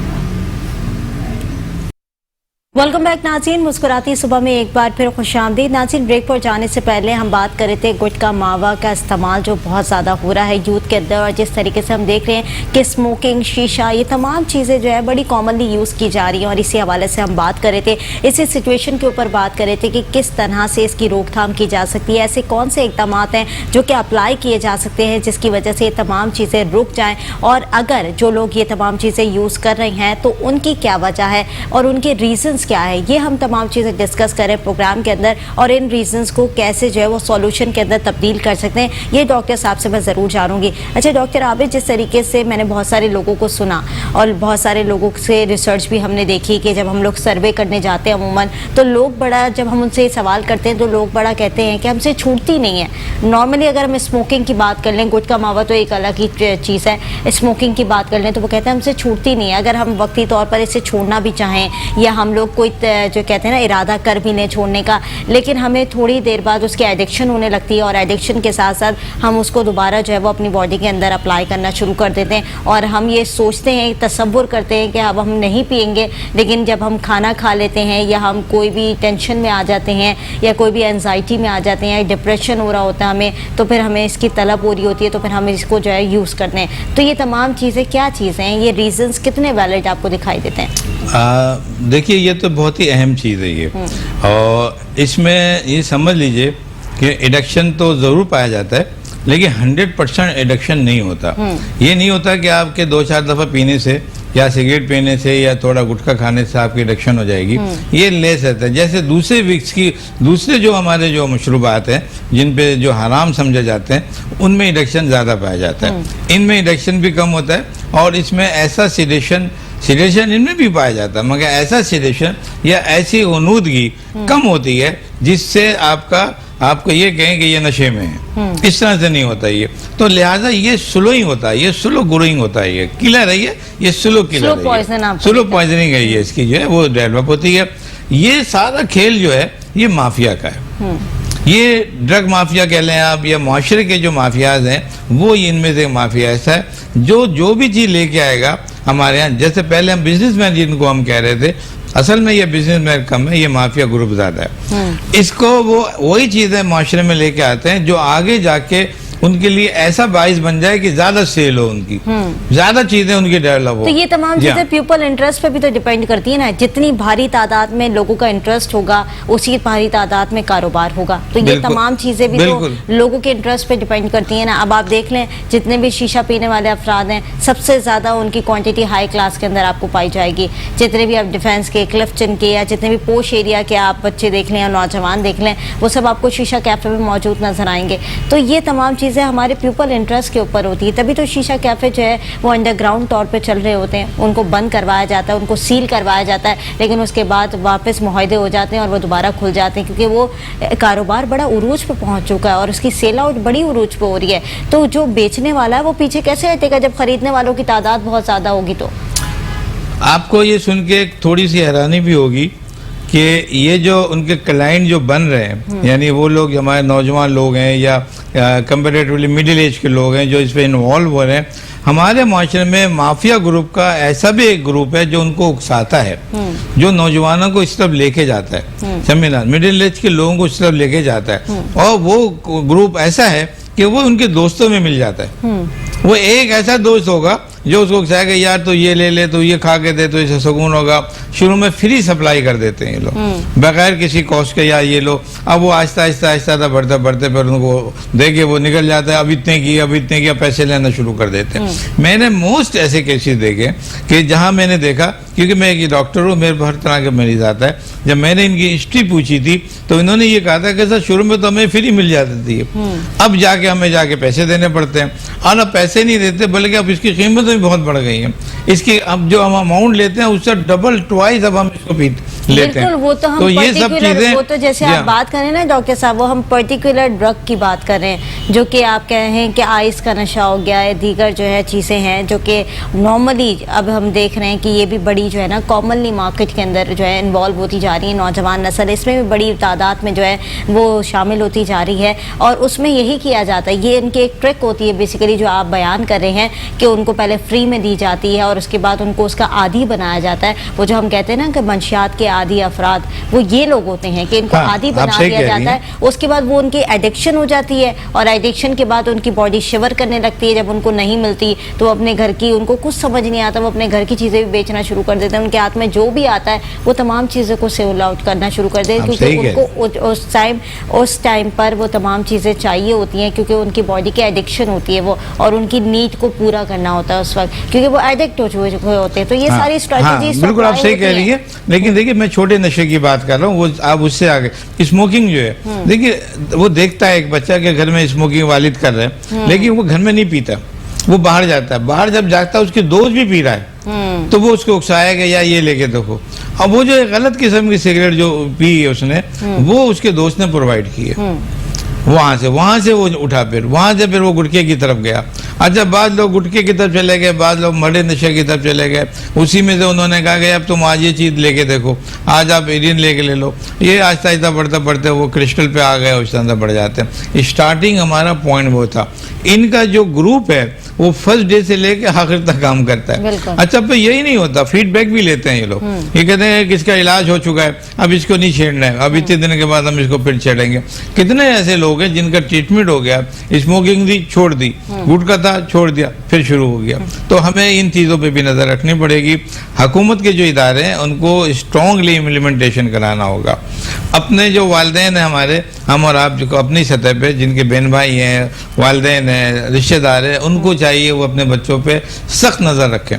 वेलकम बैक नाज़रीन, मुस्कुराती सुबह में एक बार फिर खुशामदीद। नाज़रीन, ब्रेक पर जाने से पहले हम बात कर रहे थे गुटखा मावा का इस्तेमाल जो बहुत ज़्यादा हो रहा है यूथ के अंदर, और जिस तरीके से हम देख रहे हैं कि स्मोकिंग, शीशा, ये तमाम चीज़ें जो है बड़ी कॉमनली यूज़ की जा रही हैं। और इसी हवाले से हम बात कर रहे थे, इसी सिचुएशन के ऊपर बात कर रहे थे कि किस तरह से इसकी रोकथाम की जा सकती है, ऐसे कौन से इकदाम हैं जो कि अप्लाई किए जा सकते हैं जिसकी वजह से ये तमाम चीज़ें रुक जाएँ, और अगर जो लोग ये तमाम चीज़ें यूज़ कर रहे हैं तो उनकी क्या वजह है और उनके रीजंस क्या है, ये हम तमाम चीज़ें डिस्कस करें प्रोग्राम के अंदर, और इन रीजंस को कैसे जो है वो सॉल्यूशन के अंदर तब्दील कर सकते हैं, ये डॉक्टर साहब से मैं ज़रूर जानूंगी। अच्छा डॉक्टर आबिद, जिस तरीके से मैंने बहुत सारे लोगों को सुना और बहुत सारे लोगों से रिसर्च भी हमने देखी कि जब हम लोग सर्वे करने जाते हैं अमूमन, तो लोग बड़ा, जब हम उनसे सवाल करते हैं तो लोग बड़ा कहते हैं कि हमसे छूटती नहीं है। नॉर्मली अगर हम स्मोकिंग की बात कर लें, गुटखा मावा तो एक अलग ही चीज़ है, स्मोकिंग की बात कर लें तो वो कहते हैं हमसे छूटती नहीं है। अगर हम वक्ती तौर पर इसे छोड़ना भी चाहें या हम लोग कोई जो कहते हैं ना इरादा कर भी लें छोड़ने का, लेकिन हमें थोड़ी देर बाद उसकी एडिक्शन होने लगती है, और एडिक्शन के साथ साथ हम उसको दोबारा जो है वो अपनी बॉडी के अंदर अप्लाई करना शुरू कर देते हैं, और हम ये सोचते हैं, तसव्वुर करते हैं कि अब हम नहीं पिएंगे, लेकिन जब हम खाना खा लेते हैं या हम कोई भी टेंशन में आ जाते हैं या कोई भी एंजाइटी में आ जाते हैं, डिप्रेशन हो रहा होता है हमें, तो फिर हमें इसकी तलब हो रही होती है, तो फिर हम इसको जो है यूज़ करते हैं। तो ये तमाम चीज़ें क्या चीज़ें हैं, ये रीजंस कितने वैलिड आपको दिखाई देते हैं? देखिए, ये तो बहुत ही अहम चीज़ है ये, और इसमें ये समझ लीजिए कि एडिक्शन तो ज़रूर पाया जाता है, लेकिन 100% एडिक्शन नहीं होता। ये नहीं होता कि आपके 2-4 दफ़ा पीने से या सिगरेट पीने से या थोड़ा गुटखा खाने से आपकी एडिक्शन हो जाएगी, ये लेस रहता है। जैसे दूसरे विक्स की, दूसरे जो हमारे जो मशरूबात हैं जिन पे जो हराम समझे जाते हैं, उनमें एडिक्शन ज़्यादा पाया जाता है, इनमें एडिक्शन भी कम होता है, और इसमें ऐसा सिडेशन इनमें भी पाया जाता है, मगर ऐसा सिडेशन या ऐसी उनूदगी कम होती है जिससे आपको ये कहें कि ये नशे में है, इस तरह से नहीं होता ये। तो लिहाजा ये स्लो ही होता है, ये स्लो ग्रोइंग होता है, ये किलर है, ये स्लो किलर है, स्लो पॉइजनिंग है, ये इसकी जो है वो डेवलप होती है। ये सारा खेल जो है ये माफिया का है, ये ड्रग माफिया कह लें आप, या माशरे के जो माफियाज हैं वो इनमें से माफिया ऐसा है जो भी चीज़ लेके आएगा हमारे यहाँ। जैसे पहले हम बिजनेसमैन जिनको हम कह रहे थे, असल में ये बिजनेसमैन कम है, ये माफिया ग्रुप ज़्यादा है। इसको वो वही चीज़ें माशरे में लेके आते हैं जो आगे जाके उनके लिए ऐसा बाइस बन जाए कि ज्यादा सेल हो, उनकी ज्यादा चीजें उनकी डेवलप हो। तो ये तमाम चीजें पीपल इंटरेस्ट पे भी तो डिपेंड करती है ना, जितनी भारी तादाद में लोगों का इंटरेस्ट होगा उसी भारी तादाद में कारोबार होगा। तो ये तमाम चीजें भी तो लोगों के इंटरेस्ट पे डिपेंड करती है ना। अब आप देख लें, जितने भी शीशा पीने वाले अफराद हैं, सबसे ज्यादा उनकी क्वांटिटी हाई क्लास के अंदर आपको पाई जाएगी। जितने भी आप डिफेंस के, क्लिफ्टन के, या जितने भी पोश एरिया के आप बच्चे देख लें या नौजवान देख लें, वो सब आपको शीशा कैफे में मौजूद नजर आएंगे। तो ये तमाम चीज़ें हमारे पीपल इंटरेस्ट के ऊपर होती है, तभी तो शीशा कैफे जो है वो अंडरग्राउंड तौर पे चल रहे होते हैं, उनको बंद करवाया जाता है, उनको सील करवाया जाता है, लेकिन उसके बाद वापस मुआहदे हो जाते हैं और वो दोबारा खुल जाते हैं, क्योंकि वो कारोबार बड़ा उरूज पे पहुंच चुका है और उसकी सेल आउट बड़ी उरूज पे हो रही है। तो जो बेचने वाला है वो पीछे कैसे हटेगा जब खरीदने वालों की तादाद बहुत ज़्यादा होगी? तो आपको ये सुन के थोड़ी सी हैरानी भी होगी कि ये जो उनके क्लाइंट जो बन रहे हैं, यानी वो लोग हमारे नौजवान लोग हैं या कंपेरेटिवली मिडिल एज के लोग हैं जो इस पे इन्वॉल्व हो रहे हैं, हमारे माशरे में माफिया ग्रुप का ऐसा भी एक ग्रुप है जो उनको उकसाता है, जो नौजवानों को इस तरफ लेके जाता है, समझना, मिडिल एज के लोगों को इस तरफ लेके जाता है। और वो ग्रुप ऐसा है कि वो उनके दोस्तों में मिल जाता है। वो एक ऐसा दोस्त होगा जो उसको कहेगा यार तो ये ले ले, तो ये खा के दे तो इसे सुकून होगा। शुरू में फ्री सप्लाई कर देते हैं ये लोग बगैर किसी कॉस्ट के, या ये लो। अब वो आहिस्ता आहिस्ता आहिस्ता बढ़ते बढ़ते फिर उनको देखे वो निकल जाता है, अब इतने की पैसे लेना शुरू कर देते हैं। मैंने मोस्ट ऐसे केसेस देखे कि जहाँ मैंने देखा, क्योंकि मैं एक डॉक्टर हूँ, मेरे हर तरह के मरीज आता है, जब मैंने इनकी हिस्ट्री पूछी थी तो इन्होंने ये कहा था कि सर शुरू में तो हमें फ्री मिल जाती थी, अब जाके हमें जाके पैसे देने पड़ते हैं। और अब पैसे नहीं देते बल्कि अब इसकी कीमत भी बहुत बढ़ गई है। इसकी अब जो हम अमाउंट लेते हैं उससे डबल ट्वाइस अब हम इसको लेते हैं। वो तो हम तो ये सब चीजें, वो तो जैसे आप बात कर रहे हैं ना डॉक्टर साहब, वो हम पर्टिकुलर ड्रग की बात कर रहे हैं, जो कि आप कह रहे हैं कि आइस का नशा हो गया है, दीगर जो है चीज़ें हैं जो कि नॉर्मली अब हम देख रहे हैं कि ये भी बड़ी जो है ना कॉमनली मार्केट के अंदर जो है इन्वॉल्व होती जा रही है। नौजवान नस्ल इसमें भी बड़ी तादाद में जो है वो शामिल होती जा रही है, और उसमें यही किया जाता है, ये इनकी एक ट्रिक होती है बेसिकली जो आप बयान कर रहे हैं कि उनको पहले फ्री में दी जाती है और और उसके बाद उनको उसका आदी बनाया जाता है। वो जो हम कहते हैं ना कि मंशियात के आदी अफराद, वो ये लोग होते हैं कि इनको हाँ, आदी आप बना सही दिया कह रही जाता है। उसके बाद वो उनकी एडिक्शन हो जाती है और एडिक्शन के बाद उनकी बॉडी शिवर करने लगती है। जब उनको नहीं मिलती तो वो अपने घर की, उनको कुछ समझ नहीं आता, वो अपने घर की चीज़ें भी बेचना शुरू कर देते हैं। उनके हाथ में जो भी आता है वो तमाम चीज़ों को सेल आउट करना शुरू कर देते हैं, क्योंकि उनको उस टाइम पर वो तमाम चीज़ें चाहिए होती हैं, क्योंकि उनकी बॉडी की एडिक्शन होती है वो, और उनकी नीड को पूरा करना होता है उस वक्त, क्योंकि वो एडिक्ट हो चुके होते हैं। तो ये सारी स्ट्रेटजीज बिल्कुल आप सही कह रही है। लेकिन देखिए, मैं छोटे नशे की बात कर रहा हूँ, वो आप उससे आगे स्मोकिंग जो है, देखिए वो देखता है एक बच्चा के घर में स्मोकिंग वालिद कर रहे हैं, लेकिन वो घर में नहीं पीता, वो बाहर जाता है। बाहर जब जाता है उसके दोस्त भी पी रहा है, तो वो उसको उकसाएगा या ये लेके देखो। अब वो जो एक गलत किस्म की सिगरेट जो पी है उसने, वो उसके दोस्त ने प्रोवाइड की है। वहां से वो उठा, फिर वहां से फिर वो गुटखे की तरफ गया। अच्छा, बाद लोग गुटखे की तरफ चले गए, बाद लोग मरे नशे की तरफ चले गए। उसी में से उन्होंने कहा कि अब तुम आज ये चीज़ लेके देखो, आज आप एरियन लेके ले लो। ये आहिस्ता आहिस्ता बढ़ते बढ़ते वो क्रिस्टल पे आ गए, उस तरह बढ़ जाते हैं। स्टार्टिंग हमारा पॉइंट वो था। इनका जो ग्रुप है वो फर्स्ट डे से लेके आखिर तक काम करता है। अच्छा, पर यही नहीं होता, फीडबैक भी लेते हैं ये लोग। ये कहते हैं कि इसका इलाज हो चुका है, अब इसको नहीं छेड़ना है, अब इतने दिन के बाद हम इसको फिर छेड़ेंगे। कितने ऐसे लोग हैं जिनका ट्रीटमेंट हो गया, स्मोकिंग दी छोड़ दी, गुटखा था छोड़ दिया, फिर शुरू हो गया। तो हमें इन चीज़ों पे भी नज़र रखनी पड़ेगी। हुकूमत के जो इदारे हैं उनको स्ट्रॉन्गली इम्प्लीमेंटेशन कराना होगा। अपने जो वालिदैन हैं हमारे, हम और आप जो अपनी सतह पे जिनके बहन भाई हैं, वालिदैन हैं, रिश्तेदार हैं, उनको चाहिए वो अपने बच्चों पे सख्त नज़र रखें,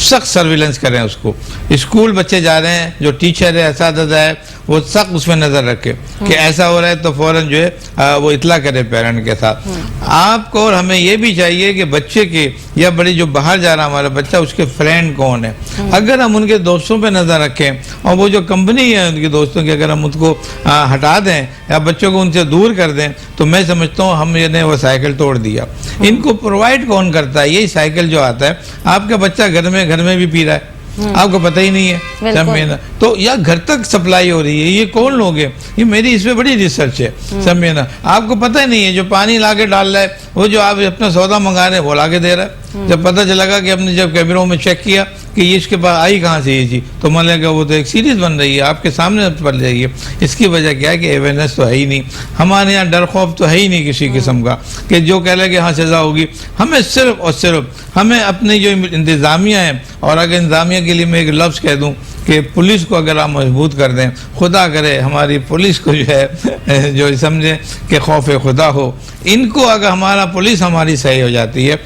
सख्त सर्विलेंस करें उसको। स्कूल बच्चे जा रहे हैं, जो टीचर है, असातिज़ा है, वो सख्त उसमें नज़र रखे कि ऐसा हो रहा है तो फौरन जो है वो इतला करे पेरेंट के साथ। आपको और हमें ये भी चाहिए कि बच्चे के या बड़ी जो बाहर जा रहा हमारा बच्चा, उसके फ्रेंड कौन है। अगर हम उनके दोस्तों पे नज़र रखें और वो जो कंपनी है उनके दोस्तों की अगर हम उसको हटा दें या बच्चों को उनसे दूर कर दें, तो मैं समझता हूँ हमने वो साइकिल तोड़ दिया। इनको प्रोवाइड कौन करता है? यही साइकिल जो आता है, आपका बच्चा घर में भी पी रहा है, आपको पता ही नहीं है, समझे। तो या घर तक सप्लाई हो रही है, ये कौन लोग हैं? ये मेरी इसमें बड़ी रिसर्च है, समझे ना। आपको पता ही नहीं है, जो पानी लाके डाल रहा है, वो जो आप अपना सौदा मंगा रहे हैं वो लाके दे रहा है। जब पता चलेगा कि हमने जब कैमरों में चेक किया कि ये इसके पास आई कहाँ से ये चीज़, तो मान लेगा वो तो एक सीरीज बन रही है, आपके सामने पड़ जाइए। इसकी वजह क्या है कि अवेयरनेस तो है ही नहीं हमारे यहाँ, डर खौफ तो है ही नहीं किसी किस्म का कि जो कह ले कि हाँ सज़ा होगी। हमें सिर्फ और सिर्फ हमें अपनी जो इंतज़ामिया है, और अगर इंतज़ामिया के लिए मैं एक लफ्ज़ कह दूँ कि पुलिस को अगर आप मजबूत कर दें, खुदा करे हमारी पुलिस को जो है जो समझें कि खौफ खुदा हो, इनको अगर हमारा पुलिस हमारी सही हो जाती है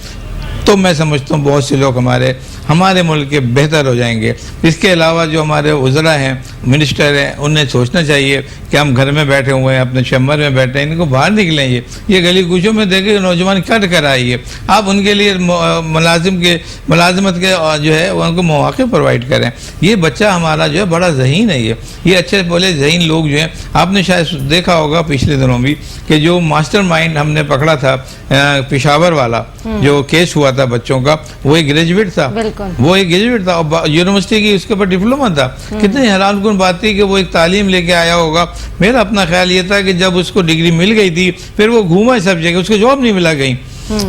तो मैं समझता हूँ बहुत से लोग हमारे मुल्क के बेहतर हो जाएंगे। इसके अलावा जो हमारे वज़रा हैं, मिनिस्टर हैं, उन्हें सोचना चाहिए कि हम घर में बैठे हुए हैं, अपने चैम्बर में बैठे हैं, इनको बाहर निकलें। ये गली कूचों में देखें नौजवान कट कर आइए, आप उनके लिए मुलाजिमत के जो है उनको मौके प्रोवाइड करें। ये बच्चा हमारा जो है बड़ा ज़हीन है, ये अच्छे बोले ज़हीन लोग जो हैं। आपने शायद देखा होगा पिछले दिनों भी कि जो मास्टरमाइंड हमने पकड़ा था पेशावर वाला, जो केस हुआ था बच्चों का, वो एक ग्रेजुएट था, वो एक ग्रेजुएट था और यूनिवर्सिटी की उसके ऊपर डिप्लोमा था। कितनी हैरानकुन बात थी कि वो एक तालीम लेके आया होगा। मेरा अपना ख्याल ये था कि जब उसको डिग्री मिल गई थी, फिर वो घूमा सब जगह, उसको जॉब नहीं मिला कहीं।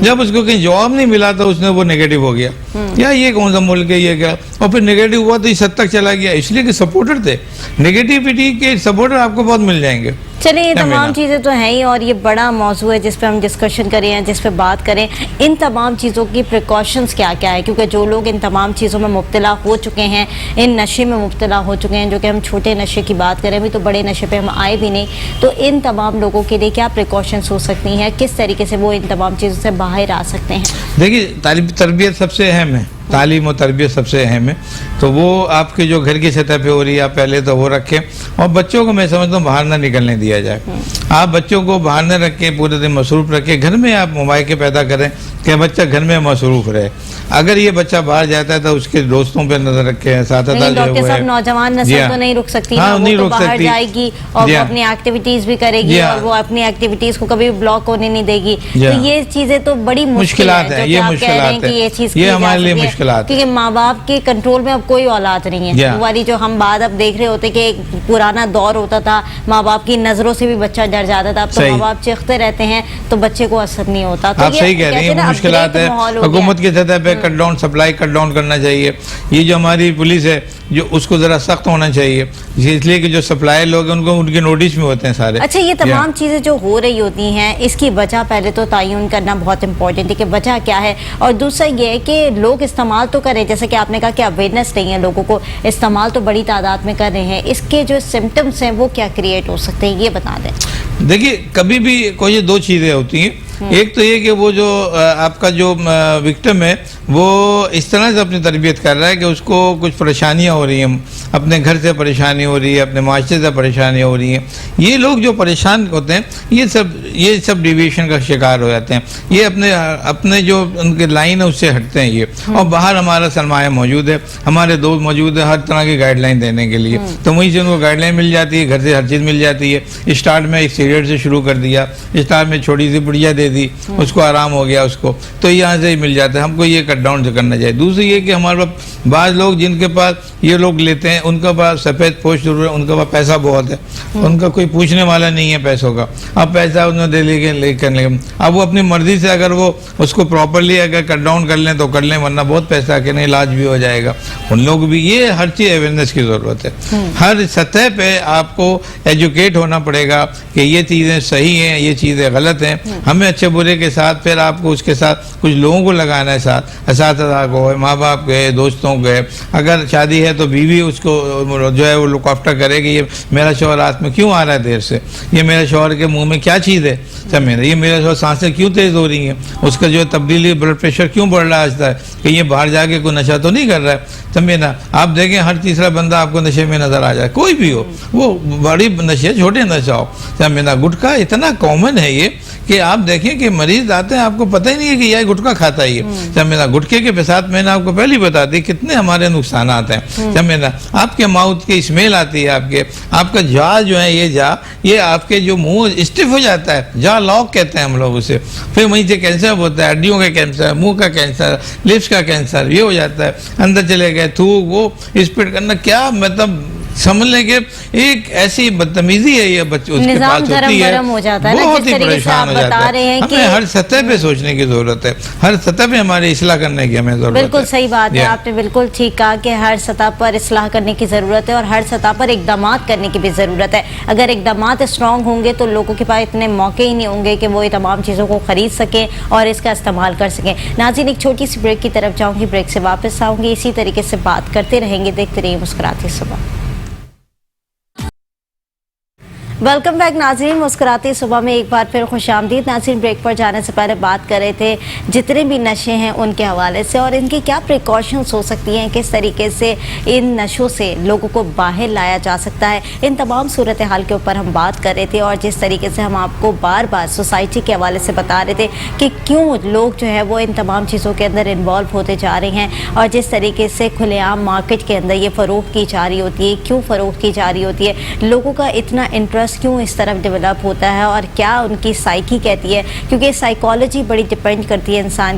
जब उसको कहीं जॉब नहीं मिला तो उसने वो नेगेटिव हो गया, या ये कौन सा मुल्क है ये क्या, और फिर नेगेटिव हुआ तो इस हद तक चला गया, इसलिए कि सपोर्टर थे। नेगेटिविटी के सपोर्टर आपको बहुत मिल जाएंगे। चलिए, ये तमाम चीज़ें तो हैं ही, और ये बड़ा मौजू है जिस पे हम डिस्कशन करें, जिस पे बात करें। इन तमाम चीज़ों की प्रिकॉशंस क्या क्या है, क्योंकि जो लोग इन तमाम चीज़ों में मुब्तला हो चुके हैं, इन नशे में मुब्तला हो चुके हैं, जो कि हम छोटे नशे की बात करें, अभी तो बड़े नशे पे हम आए भी नहीं, तो इन तमाम लोगों के लिए क्या प्रिकॉशंस हो सकती हैं, किस तरीके से वो इन तमाम चीज़ों से बाहर आ सकते हैं? देखिए, तरबियत सबसे अहम है, तालीम और तरबियत सबसे अहम है। तो वो आपके जो घर की सतह पे हो रही है, आप पहले तो वो रखें, और बच्चों को मैं समझता हूँ बाहर ना निकलने दिया जाए। आप बच्चों को बाहर न रखें, पूरे दिन मसरूफ़ रखें। घर में आप मोबाइल पैदा करें कि बच्चा घर में मसरूफ़ रहे। अगर ये बच्चा बाहर जाता है तो उसके दोस्तों पे नजर रखें। डॉक्टर साहब, नौजवान नस्ल तो नहीं रुक सकती, हाँ, नहीं रुक बाहर सकती, जाएगी और वो अपनी एक्टिविटीज भी करेगी, और वो अपनी एक्टिविटीज को कभी ब्लॉक होने नहीं देगी। तो ये चीजें तो बड़ी मुश्किलात है, ये मुश्किलात है, ये हमारे लिए मुश्किलात, क्योंकि माँ बाप के कंट्रोल में अब कोई औलाद नहीं है। वो वाली जो हम बात अब देख रहे होते कि एक पुराना दौर होता था, माँ बाप की नजरों से भी बच्चा डर जाता था, अब तो माँ बाप चीखते रहते हैं तो बच्चे को असर नहीं होता। तो आप सही कह रही हैं, मुश्किलात है। हुकूमत की सतह पे cut down, supply cut down करना चाहिए। ये जो हमारी पुलिस है जो उसको जरा सख्त होना चाहिए, इसलिए कि जो सप्लाई लोग हैं उनको उनके नोटिस में होते हैं सारे। अच्छा, ये तमाम चीजें जो हो रही होती हैं इसकी वजह पहले तो तयन करना बहुत इंपॉर्टेंट है कि वजह क्या है, और दूसरा ये है कि लोग इस्तेमाल तो करें, जैसे कि आपने कहा कि अवेयरनेस नहीं है, लोगों को इस्तेमाल तो बड़ी तादाद में कर रहे हैं, इसके जो सिम्टम्स हैं वो क्या क्रिएट हो सकते हैं, ये बता दें। देखिए, कभी भी कोई दो चीज़ें होती हैं। एक तो ये कि वो जो आपका जो विक्टिम है वो इस तरह से अपनी तरबियत कर रहा है कि उसको कुछ परेशानियां हो रही हैं, अपने घर से परेशानी हो रही है, अपने माशरे से परेशानी हो रही है। ये लोग जो परेशान होते हैं ये सब डिविएशन का शिकार हो जाते हैं। ये अपने जो उनके लाइन है उससे हटते हैं ये। और बाहर हमारा सरमाया मौजूद है, हमारे दोस्त मौजूद है हर तरह की गाइडलाइन देने के लिए, तो वहीं से उनको गाइडलाइन मिल जाती है, घर से हर चीज़ मिल जाती है। स्टार्ट में एक सिगरेट से शुरू कर दिया, स्टार्ट में छोटी सी पुड़िया दे दी, उसको आराम हो गया उसको, तो यहाँ से ही मिल जाता है। हमको ये कट डाउन से करना चाहिए। दूसरी ये कि हमारे पास बाज़ लोग जिनके पास ये लोग लेते हैं उनके पास सफ़ेद पोश जरूर है, उनके पास पैसा बहुत है, उनका कोई पूछने वाला नहीं है पैसों का। अब पैसा उन्होंने दे लेकर अब वो अपनी मर्जी से अगर वो उसको प्रॉपरली अगर कट डाउन कर लें तो कर लें, वरना बहुत पैसा के नहीं इलाज भी हो जाएगा। उन लोग भी ये हर चीज़ अवेयरनेस की ज़रूरत है। हर सतह पे आपको एजुकेट होना पड़ेगा कि ये चीज़ें सही हैं, ये चीज़ें गलत हैं। हमें अच्छे बुरे के साथ फिर आपको उसके साथ कुछ लोगों को लगाना है, साथ असातिज़ा को, माँ बाप के, दोस्तों के। अगर शादी है तो बीवी उसको जो है वो लुक आफ्टर करे कि ये मेरा शौहर रात में क्यों आ रहा है देर से, ये मेरे शौहर के मुंह में क्या चीज़ है, समझे, ये मेरे शौहर सांसें क्यों तेज़ हो रही हैं, उसका जो तब्दीली ब्लड प्रेशर क्यों बढ़ रहा है, कि ये बाहर जाके कोई नशा तो नहीं कर रहा है, समझे ना। आप देखें हर तीसरा बंदा आपको नशे में नजर आ जाए, कोई भी हो, वो बड़ी नशे छोटे नशा हो, समझे ना। गुटखा इतना कॉमन है ये कि आप देखें कि मरीज आते हैं आपको पता ही नहीं है कि यह गुटखा खाता ही है, समझे। गुटखे के साथ मैंने आपको पहले बता दी कितने हमारे नुकसान आते हैं, समझे। आपके माउथ की स्मेल आती है, आपका जा जो है ये आपके जो मुंह स्टिफ हो जाता है, जा लॉक कहते हैं हम लोग उसे। फिर वहीं से कैंसर होता है, हड्डियों का कैंसर, मुंह का कैंसर, लिप्स का कैंसर, ये हो जाता है। अंदर चले गए थूक वो स्पीड करना, क्या मतलब समझ लें कि एक ऐसी बदतमीजी है ये बच्चे उसके पास होती है, हो जाता है ना, बहुत ही परेशान हो जाता है। हमें हर सतह पे सोचने की जरूरत है, हर सतह पे हमारी इस्लाह करने की हमें जरूरत है। बिल्कुल सही बात है, आपने बिल्कुल ठीक कहा कि हर सतह पर इस्लाह करने की जरूरत है और हर सतह पर इकदामात करने की भी जरूरत है। अगर इकदामात स्ट्रांग होंगे तो लोगों के पास इतने मौके ही नहीं होंगे कि वो ये तमाम चीज़ों को खरीद सकें और इसका इस्तेमाल कर सकें। नाज़रीन, एक छोटी सी ब्रेक की तरफ जाऊँगी, ब्रेक से वापस आऊँगी, इसी तरीके से बात करते रहेंगे। देखते रहिए मुस्कुराती सुबह। वेलकम बैक नाज़रीन, मुस्कुराती सुबह में एक बार फिर खुशामदीद। नाज़रीन, ब्रेक पर जाने से पहले बात कर रहे थे जितने भी नशे हैं उनके हवाले से और इनकी क्या प्रिकॉशंस हो सकती हैं, किस तरीके से इन नशों से लोगों को बाहर लाया जा सकता है, इन तमाम सूरत हाल के ऊपर हम बात कर रहे थे। और जिस तरीके से हम आपको बार बार सोसाइटी के हवाले से बता रहे थे कि क्यों लोग जो है वो इन तमाम चीज़ों के अंदर इन्वॉल्व होते जा रहे हैं और जिस तरीके से खुलेआम मार्केट के अंदर ये फ़रोख्त की जा रही होती है, क्यों फ़रोख्त की जा रही होती है, लोगों का इतना इंटरेस्ट क्यों इस तरफ डेवलप होता है और क्या उनकी साइकी कहती है, क्योंकि साइकोलॉजी बड़ी डिपेंड करती है इंसान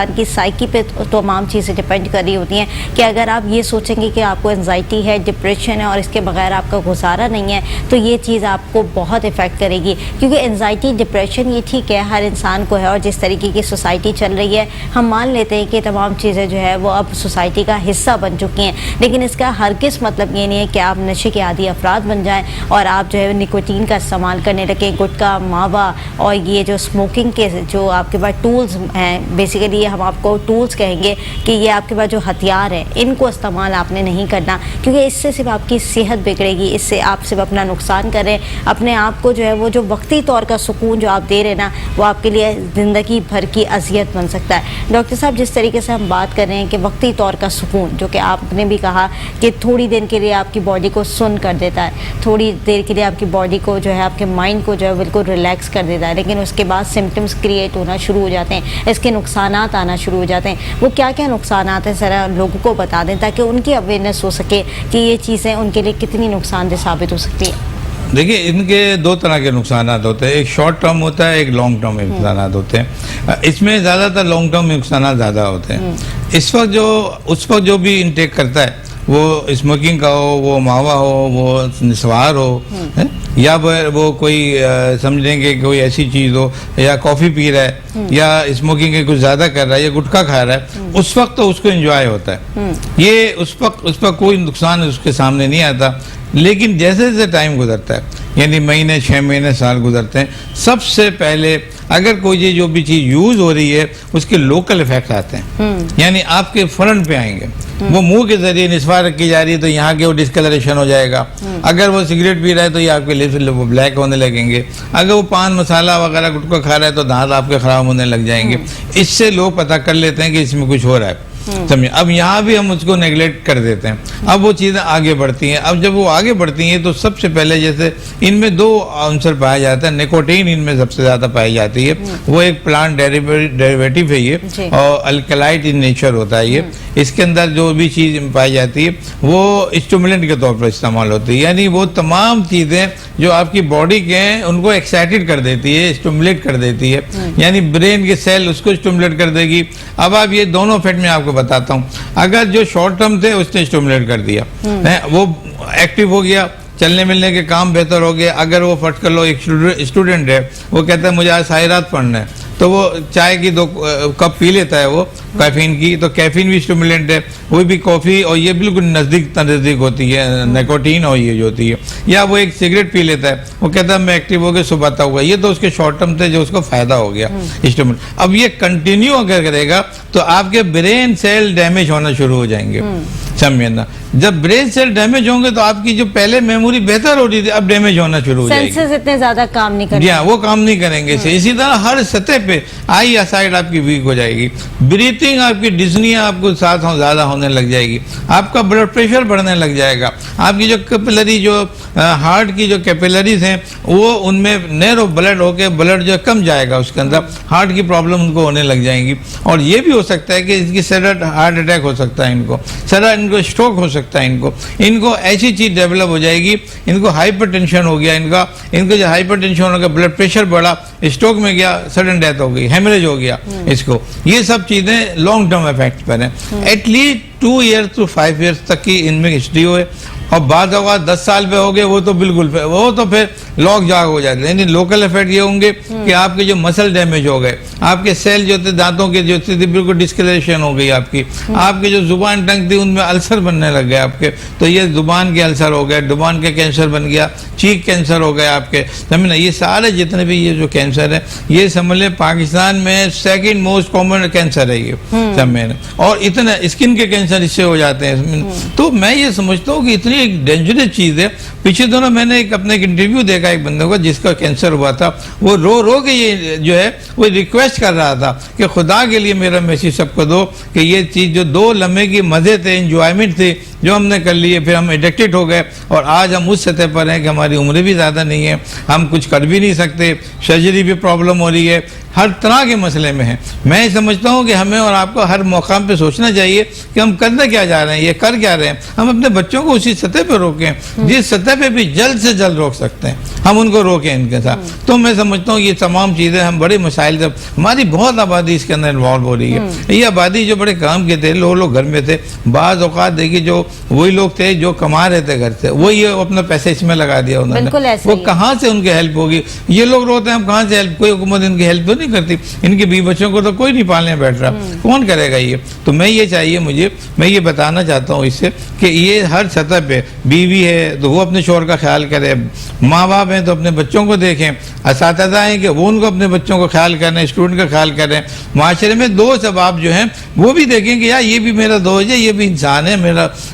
की साइकी पे तमाम चीज़ें डिपेंड कर रही होती हैं। कि अगर आप ये सोचेंगे कि आपको एंजाइटी है, डिप्रेशन है और इसके बगैर आपका गुजारा नहीं है तो ये चीज़ आपको बहुत इफ़ेक्ट करेगी। क्योंकि एंजाइटी डिप्रेशन ये ठीक है हर इंसान को है और जिस तरीके की सोसाइटी चल रही है हम मान लेते हैं कि तमाम चीज़ें जो है वो अब सोसाइटी का हिस्सा बन चुकी हैं, लेकिन इसका हरगिज़ मतलब ये नहीं है कि आप नशे के आदी अफराद बन जाएं और आप जो है निकोटीन का इस्तेमाल करने लगे, गुटखा, मावा और ये जो स्मोकिंग के जो आपके पास टूल्स हैं, बेसिकली हम आपको टूल्स कहेंगे कि ये आपके पास जो हथियार हैं इनको इस्तेमाल आपने नहीं करना, क्योंकि इससे सिर्फ आपकी सेहत बिगड़ेगी, इससे आप सिर्फ अपना नुकसान कर रहे हैं। अपने आप को जो है वो जो वक्ती तौर का सुकून जो आप दे रहे हैं ना वो आपके लिए ज़िंदगी भर की अजियत बन सकता है। डॉक्टर साहब, जिस तरीके से हम बात कर रहे हैं कि वक्ती तौर का सुकून, जो कि आपने भी कहा कि थोड़ी देर के लिए आपकी बॉडी को सुन कर देता है, थोड़ी देर के लिए आपकी बॉडी को जो है आपके माइंड को जो है बिल्कुल रिलैक्स कर देता है, लेकिन उसके बाद सिम्टम्स क्रिएट होना शुरू हो जाते हैं, इसके नुकसानात आना शुरू हो जाते हैं। वो क्या क्या नुकसानात हैं ज़रा लोगों को बता दें ताकि उनकी अवेयरनेस हो सके कि ये चीज़ें उनके लिए कितनी नुकसानदेह साबित हो सकती है। देखिए, इनके दो तरह के नुकसान होते हैं, एक शॉर्ट टर्म होता है, एक लॉन्ग टर्म नुकसान होते हैं। इसमें ज़्यादातर लॉन्ग टर्म नुकसान ज़्यादा होते हैं। उस वक्त जो भी इनटेक करता है वो स्मोकिंग का हो, वो मावा हो, वो निस्वार हो, है? या वो कोई समझ लेंगे कोई ऐसी चीज हो, या कॉफी पी रहा है, या स्मोकिंग के कुछ ज्यादा कर रहा है, या गुटखा खा रहा है, उस वक्त तो उसको एंजॉय होता है। ये उस पर कोई नुकसान उसके सामने नहीं आता। लेकिन जैसे जैसे टाइम गुजरता है, यानी महीने, 6 महीने, साल गुजरते हैं, सबसे पहले अगर कोई जो भी चीज यूज हो रही है उसके लोकल इफेक्ट आते हैं, यानी आपके फ्रंट पे आएंगे। वो मुंह के जरिए निस्वार रखी जा रही है तो यहाँ के वो डिस्कलरेशन हो जाएगा। अगर वो सिगरेट पी रहा है तो ये आपके लिप्स ब्लैक होने लगेंगे। अगर वो पान मसाला वगैरह गुटखा खा रहा है तो दांत आपके खराब होने लग जाएंगे। इससे लोग पता कर लेते हैं कि इसमें कुछ हो रहा है। समझे? अब यहाँ भी हम उसको नेगलेक्ट कर देते हैं। अब वो चीज़ें आगे बढ़ती हैं। अब जब वो आगे बढ़ती हैं तो सबसे पहले जैसे इनमें 2 आंसर पाया जाता है। निकोटीन इनमें सबसे ज़्यादा पाई जाती है। वो एक प्लांट डेरिवेटिव है ये, और अल्कलाइट इन नेचर होता है ये। इसके अंदर जो भी चीज़ पाई जाती है वो स्टिमुलेंट के तौर पर इस्तेमाल होती है, यानी वो तमाम चीज़ें जो आपकी बॉडी के हैं उनको एक्साइटेड कर देती है, स्टिमुलेट कर देती है, यानी ब्रेन के सेल उसको स्टिमुलेट कर देगी। अब आप ये दोनों इफेक्ट में आपको बताता हूँ। अगर जो शॉर्ट टर्म थे उसने स्टिमुलेट कर दिया है, वो एक्टिव हो गया, चलने मिलने के काम बेहतर हो गए। अगर वो फट कर लो, एक स्टूडेंट है, वो कहता है मुझे आज सारी रात पढ़ना है, तो वो चाय की 2 कप पी लेता है वो कैफीन की, तो कैफीन भी स्टिमुलेंट है, वो भी कॉफ़ी, और ये बिल्कुल नज़दीक होती है निकोटीन, और ये जो होती है। या वो एक सिगरेट पी लेता है, वो कहता है मैं एक्टिव हो गया, सुबह तक होगा। ये तो उसके शॉर्ट टर्म थे जो उसको फ़ायदा हो गया स्टिमुलेंट। अब ये कंटिन्यू अगर करेगा तो आपके ब्रेन सेल डैमेज होना शुरू हो जाएंगे। समझे ना? जब ब्रेन सेल डैमेज होंगे तो आपकी जो पहले मेमोरी बेहतर हो रही थी अब डैमेज होना शुरू हो जाएगी। सेंसेस इतने ज्यादा काम नहीं करेंगे। वो काम नहीं करेंगे। इसी तरह हर सतह पे आई साइड आपकी वीक हो जाएगी। ब्रीथिंग आपकी डिस्निया आपको साथ ज्यादा होने लग जाएगी। आपका ब्लड प्रेशर बढ़ने लग जाएगा। आपकी जो कैपिलरी, जो हार्ट की जो कैपिलरीज हैं, वो उनमें नैरो ब्लड होके ब्लड जो कम जाएगा, उसके अंदर हार्ट की प्रॉब्लम उनको होने लग जाएंगी। और ये भी हो सकता है कि इसकी सडन हार्ट अटैक हो सकता है, इनको स्ट्रोक हो सकता है, इनको ऐसी चीज डेवलप हो जाएगी, इनको हाइपरटेंशन हो गया, इनको जो हाइपरटेंशन हो गया, ब्लड प्रेशर बढ़ा, स्ट्रोक में गया, सडन डेथ हो गई, हेमरेज हो गया इसको। ये सब चीजें लॉन्ग टर्म इफेक्ट पर हैं। एटलीस्ट 2 ईयर्स to 5 ईयर्स तक की इनमें हिस्ट्री हो। और बाद होगा 10 साल पे हो गए, वो तो बिल्कुल वो तो फिर लॉक जाग हो जाते हैं। लेकिन लोकल इफेक्ट ये होंगे कि आपके जो मसल डैमेज हो गए, आपके सेल जो थे दांतों के जो थे बिल्कुल डिस्कलरेशन हो गई आपकी जो जुबान टंग थी उनमें अल्सर बनने लग गए आपके, तो ये जुबान के अल्सर हो गए, जुबान के कैंसर बन गया, चीक कैंसर हो गए आपके। समझ ना? ये सारे जितने भी ये जो कैंसर है, ये समझ लें पाकिस्तान में 2nd मोस्ट कॉमन कैंसर है ये। समझ, और इतना स्किन के कैंसर इससे हो जाते हैं। तो मैं ये समझता हूँ कि इतनी एक डेंजरस चीज है। पीछे दोनों मैंने अपने एक इंटरव्यू देखा एक बंदे को जिसका कैंसर हुआ था, वो रो रो के ये जो है वो रिक्वेस्ट कर रहा था कि खुदा के लिए मेरा मैसेज सबको दो कि ये चीज जो 2 लम्हे की मजे थे, इंजॉयमेंट थे, जो हमने कर लिए, फिर हम एडिक्टेड हो गए और आज हम उस सतह पर हैं कि हमारी उम्र भी ज़्यादा नहीं है, हम कुछ कर भी नहीं सकते, सर्जरी भी प्रॉब्लम हो रही है, हर तरह के मसले में है। मैं समझता हूँ कि हमें और आपको हर मौका पे सोचना चाहिए कि हम करने क्या जा रहे हैं, ये कर क्या रहे हैं। हम अपने बच्चों को उसी सतह पे रोकें जिस सतह पे भी जल्द से जल्द रोक सकते हैं, हम उनको रोकें इनके साथ। तो मैं समझता हूँ ये तमाम चीज़ें हम बड़े मसाइल से, हमारी बहुत आबादी इसके अंदर इन्वॉल्व हो रही है। ये आबादी जो बड़े काम के थे, लोग घर में थे, बाज़ औक़ात देखिए जो वही लोग थे जो कमा रहे थे घर से, वही अपना पैसे इसमें लगा दिया उन्होंने, वो कहाँ से उनकी हेल्प होगी। ये लोग रोते हैं हम कहाँ से हेल्प, कोई हुकूमत इनकी हेल्प तो नहीं करती, इनके बीवी बच्चों को तो कोई नहीं पालने बैठ रहा, कौन करेगा ये। तो मैं ये चाहिए मुझे, मैं ये बताना चाहता हूँ इससे कि ये हर सतह पे, बीवी है तो वो अपने शोहर का ख्याल करे, माँ बाप हैं तो अपने बच्चों को देखें, असातिज़ा हैं कि वो उनको अपने बच्चों को ख्याल करें, स्टूडेंट का ख्याल करें, माशरे में दोस्त अहबाब जो हैं वो भी देखें कि यार ये भी मेरा दोस्त है, ये भी इंसान है,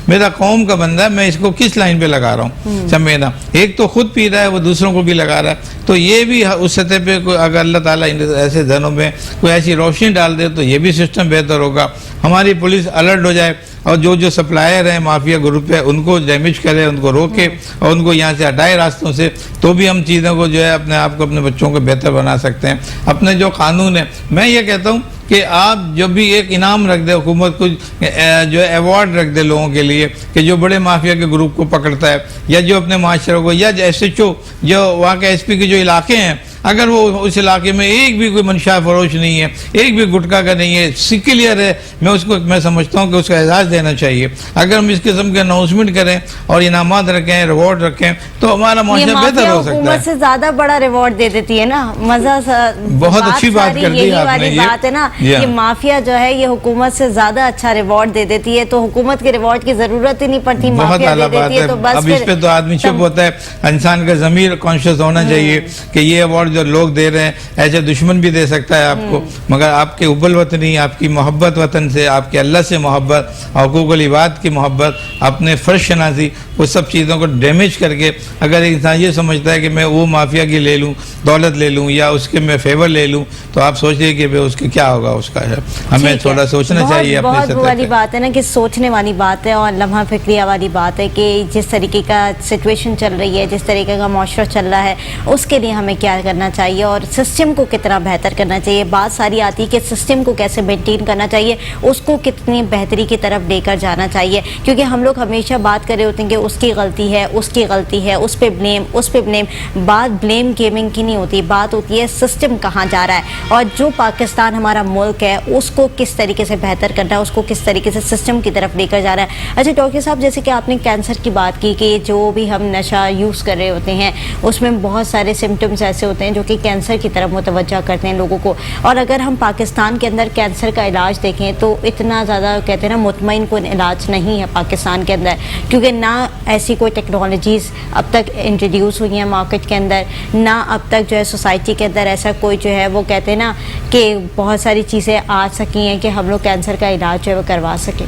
मेरा कौम का बंदा है, मैं इसको किस लाइन पे लगा रहा हूँ। समझना, एक तो खुद पी रहा है, वो दूसरों को भी लगा रहा है, तो ये भी उस सतह पे अगर अल्लाह ताला ऐसे जनों में कोई ऐसी रोशनी डाल दे तो ये भी सिस्टम बेहतर होगा। हमारी पुलिस अलर्ट हो जाए और जो सप्लायर हैं, माफिया ग्रुप है, उनको डैमेज करे, उनको रोके और उनको यहाँ से हटाए रास्तों से, तो भी हम चीज़ों को जो है अपने आप को, अपने बच्चों को बेहतर बना सकते हैं। अपने जो कानून है, मैं ये कहता हूँ कि आप जब भी एक इनाम रख दे, हुकूमत कुछ जो है अवार्ड रख दे लोगों के लिए कि जो बड़े माफिया के ग्रुप को पकड़ता है, या जो अपने माशरे को, या SHO जो वहाँ के SP के जो इलाके हैं, अगर वो उस इलाके में एक भी कोई मंशा फरोश नहीं है, एक भी गुटखा का नहीं है, क्लियर है, मैं समझता हूँ कि उसका एजाज देना चाहिए। अगर हम इस किस्म के अनाउंसमेंट करें और इनामात रखें, रिवॉर्ड रखें, तो हमारा माशरा बेहतर हो सकता है। से ज्यादा बड़ा रिवॉर्ड दे देती है ना, मजा बहुत अच्छी बात कर दी आपने। ये बात है ना कि माफिया जो है ये हुकूमत से ज्यादा अच्छा रिवॉर्ड दे देती है, तो हुकूमत के रिवॉर्ड की जरूरत ही नहीं पड़ती, माफिया दे देती है। तो बस अब इस पे तो आदमी चुप होता है। इंसान का ज़मीर कॉन्शियस होना चाहिए कि ये अवार्ड जो लोग दे रहे हैं, ऐसे दुश्मन भी दे सकता है आपको, मगर आपके उबल वतनी, आपकी मोहब्बत वतन से, आपके अल्लाह से मोहब्बत, हकूक़ुल इबाद की मोहब्बत, अपने फ़र्ज शनासी, वो सब चीज़ों को डैमेज करके अगर इंसान ये समझता है कि मैं वो माफिया की ले लूँ, दौलत ले लूँ या उसके मैं फेवर ले लूँ, तो आप सोचिए कि भाई उसके क्या होगा उसका है। हमें थोड़ा सोचना चाहिए। बहुत वाली बात है ना कि सोचने वाली बात है और लम्हा फिक्रिया वाली बात है कि जिस तरीके का सिचुएशन चल रही है, जिस तरीके का माशरा चल रहा है, उसके लिए हमें क्या करना चाहिए और सिस्टम को कितना बेहतर करना चाहिए। बात सारी आती है कि सिस्टम को कैसे मेंटेन करना चाहिए, उसको कितनी बेहतरी की तरफ लेकर जाना चाहिए, क्योंकि हम लोग हमेशा बात कर रहे होते हैं कि उसकी गलती है, उसकी गलती है, उस पर ब्लेम, उस पर ब्लेम। बात ब्लेम गेमिंग की नहीं होती, बात होती है सिस्टम कहाँ जा रहा है और जो पाकिस्तान हमारा मुल्क है उसको किस तरीके से बेहतर करना है, उसको किस तरीके से सिस्टम की तरफ लेकर जा रहा है। अच्छा डॉक्टर साहब, जैसे कि आपने कैंसर की बात की कि जो भी हम नशा यूज़ कर रहे होते हैं उसमें बहुत सारे सिम्टम्स ऐसे होते हैं जो कि कैंसर की तरफ मुतवज्जा करते हैं लोगों को, और अगर हम पाकिस्तान के अंदर कैंसर का इलाज देखें तो इतना ज़्यादा कहते हैं ना मुतमईन कुन इलाज नहीं है पाकिस्तान के अंदर, क्योंकि ना ऐसी कोई टेक्नोलॉजीज़ अब तक इंट्रोड्यूस हुई हैं मार्केट के अंदर, ना अब तक जो है सोसाइटी के अंदर ऐसा कोई जो है वो कहते हैं ना कि बहुत सारी चीज़ें आ सकी हैं कि हम लोग कैंसर का इलाज जो है वो करवा सकें।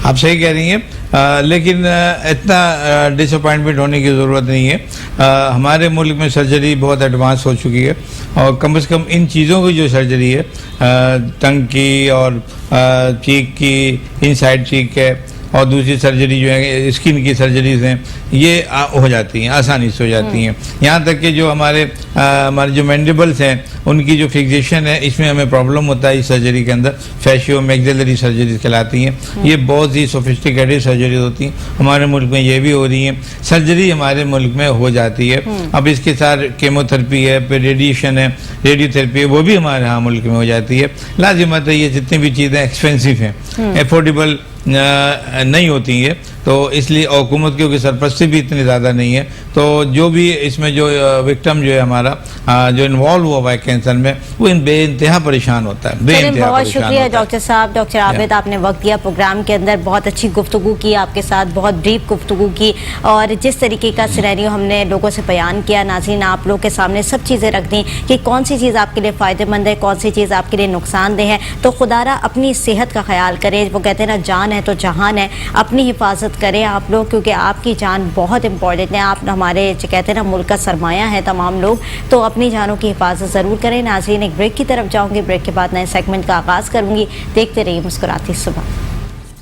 आप सही कह रही हैं, लेकिन इतना डिसअपॉइंटमेंट होने की ज़रूरत नहीं है। हमारे मुल्क में सर्जरी बहुत एडवांस हो चुकी है और कम से कम इन चीज़ों की जो सर्जरी है, टंग की और चीक की, इनसाइड चीक है और दूसरी सर्जरी जो है स्किन की सर्जरीज हैं, ये हो जाती हैं, आसानी से हो जाती हैं। यहाँ तक कि जो हमारे जो मैंडिबल्स हैं उनकी जो फिक्सेशन है, इसमें हमें प्रॉब्लम होता है इस सर्जरी के अंदर, फैशियो मैक्सिलरी सर्जरी कहलाती हैं। ये बहुत ही सोफिस्टिकेटेड सर्जरी होती हैं, हमारे मुल्क में ये भी हो रही हैं। सर्जरी हमारे मुल्क में हो जाती है। अब इसके साथ केमोथेरेपी है, फिर रेडिएशन है, रेडियोथेरेपी है, वो भी हमारे यहाँ मुल्क में हो जाती है। लाजिमत है ये जितनी भी चीज़ें एक्सपेंसिव हैं, अफोर्डेबल नहीं होती है, तो इसलिए हुकूमत की सरपरस्ती भी इतनी ज़्यादा नहीं है, तो जो भी इसमें जो विक्टिम जो है हमारा जो इन्वॉल्व हुआ है कैंसर में, वो बेइंतहा परेशान होता है, बेइंतहा बहुत शुक्रिया डॉक्टर साहब, डॉक्टर आबिद, आपने वक्त दिया प्रोग्राम के अंदर, बहुत अच्छी गुफ्तगू की आपके साथ, बहुत ब्रीफ गुफ्तगू की और जिस तरीके का सिनेरियो हमने लोगों से बयान किया, नाज़रीन आप लोग के सामने सब चीज़ें रख दी कि कौन सी चीज़ आपके लिए फ़ायदेमंद है, कौन सी चीज़ आपके लिए नुकसानदेह है। तो खुदारा अपनी सेहत का ख्याल करें, वो कहते हैं ना जान है तो जहान है, अपनी हिफाजत करें आप लोग, क्योंकि आपकी जान बहुत इंपॉर्टेंट है। आप हमारे जो कहते हैं ना मुल्क का सरमाया है तमाम लोग, तो अपनी जानों की हिफाजत ज़रूर करें। नाज़रीन एक ब्रेक की तरफ जाऊँगी, ब्रेक के बाद नए सेगमेंट का आगाज़ करूँगी। देखते रहिए मुस्कुराती सुबह।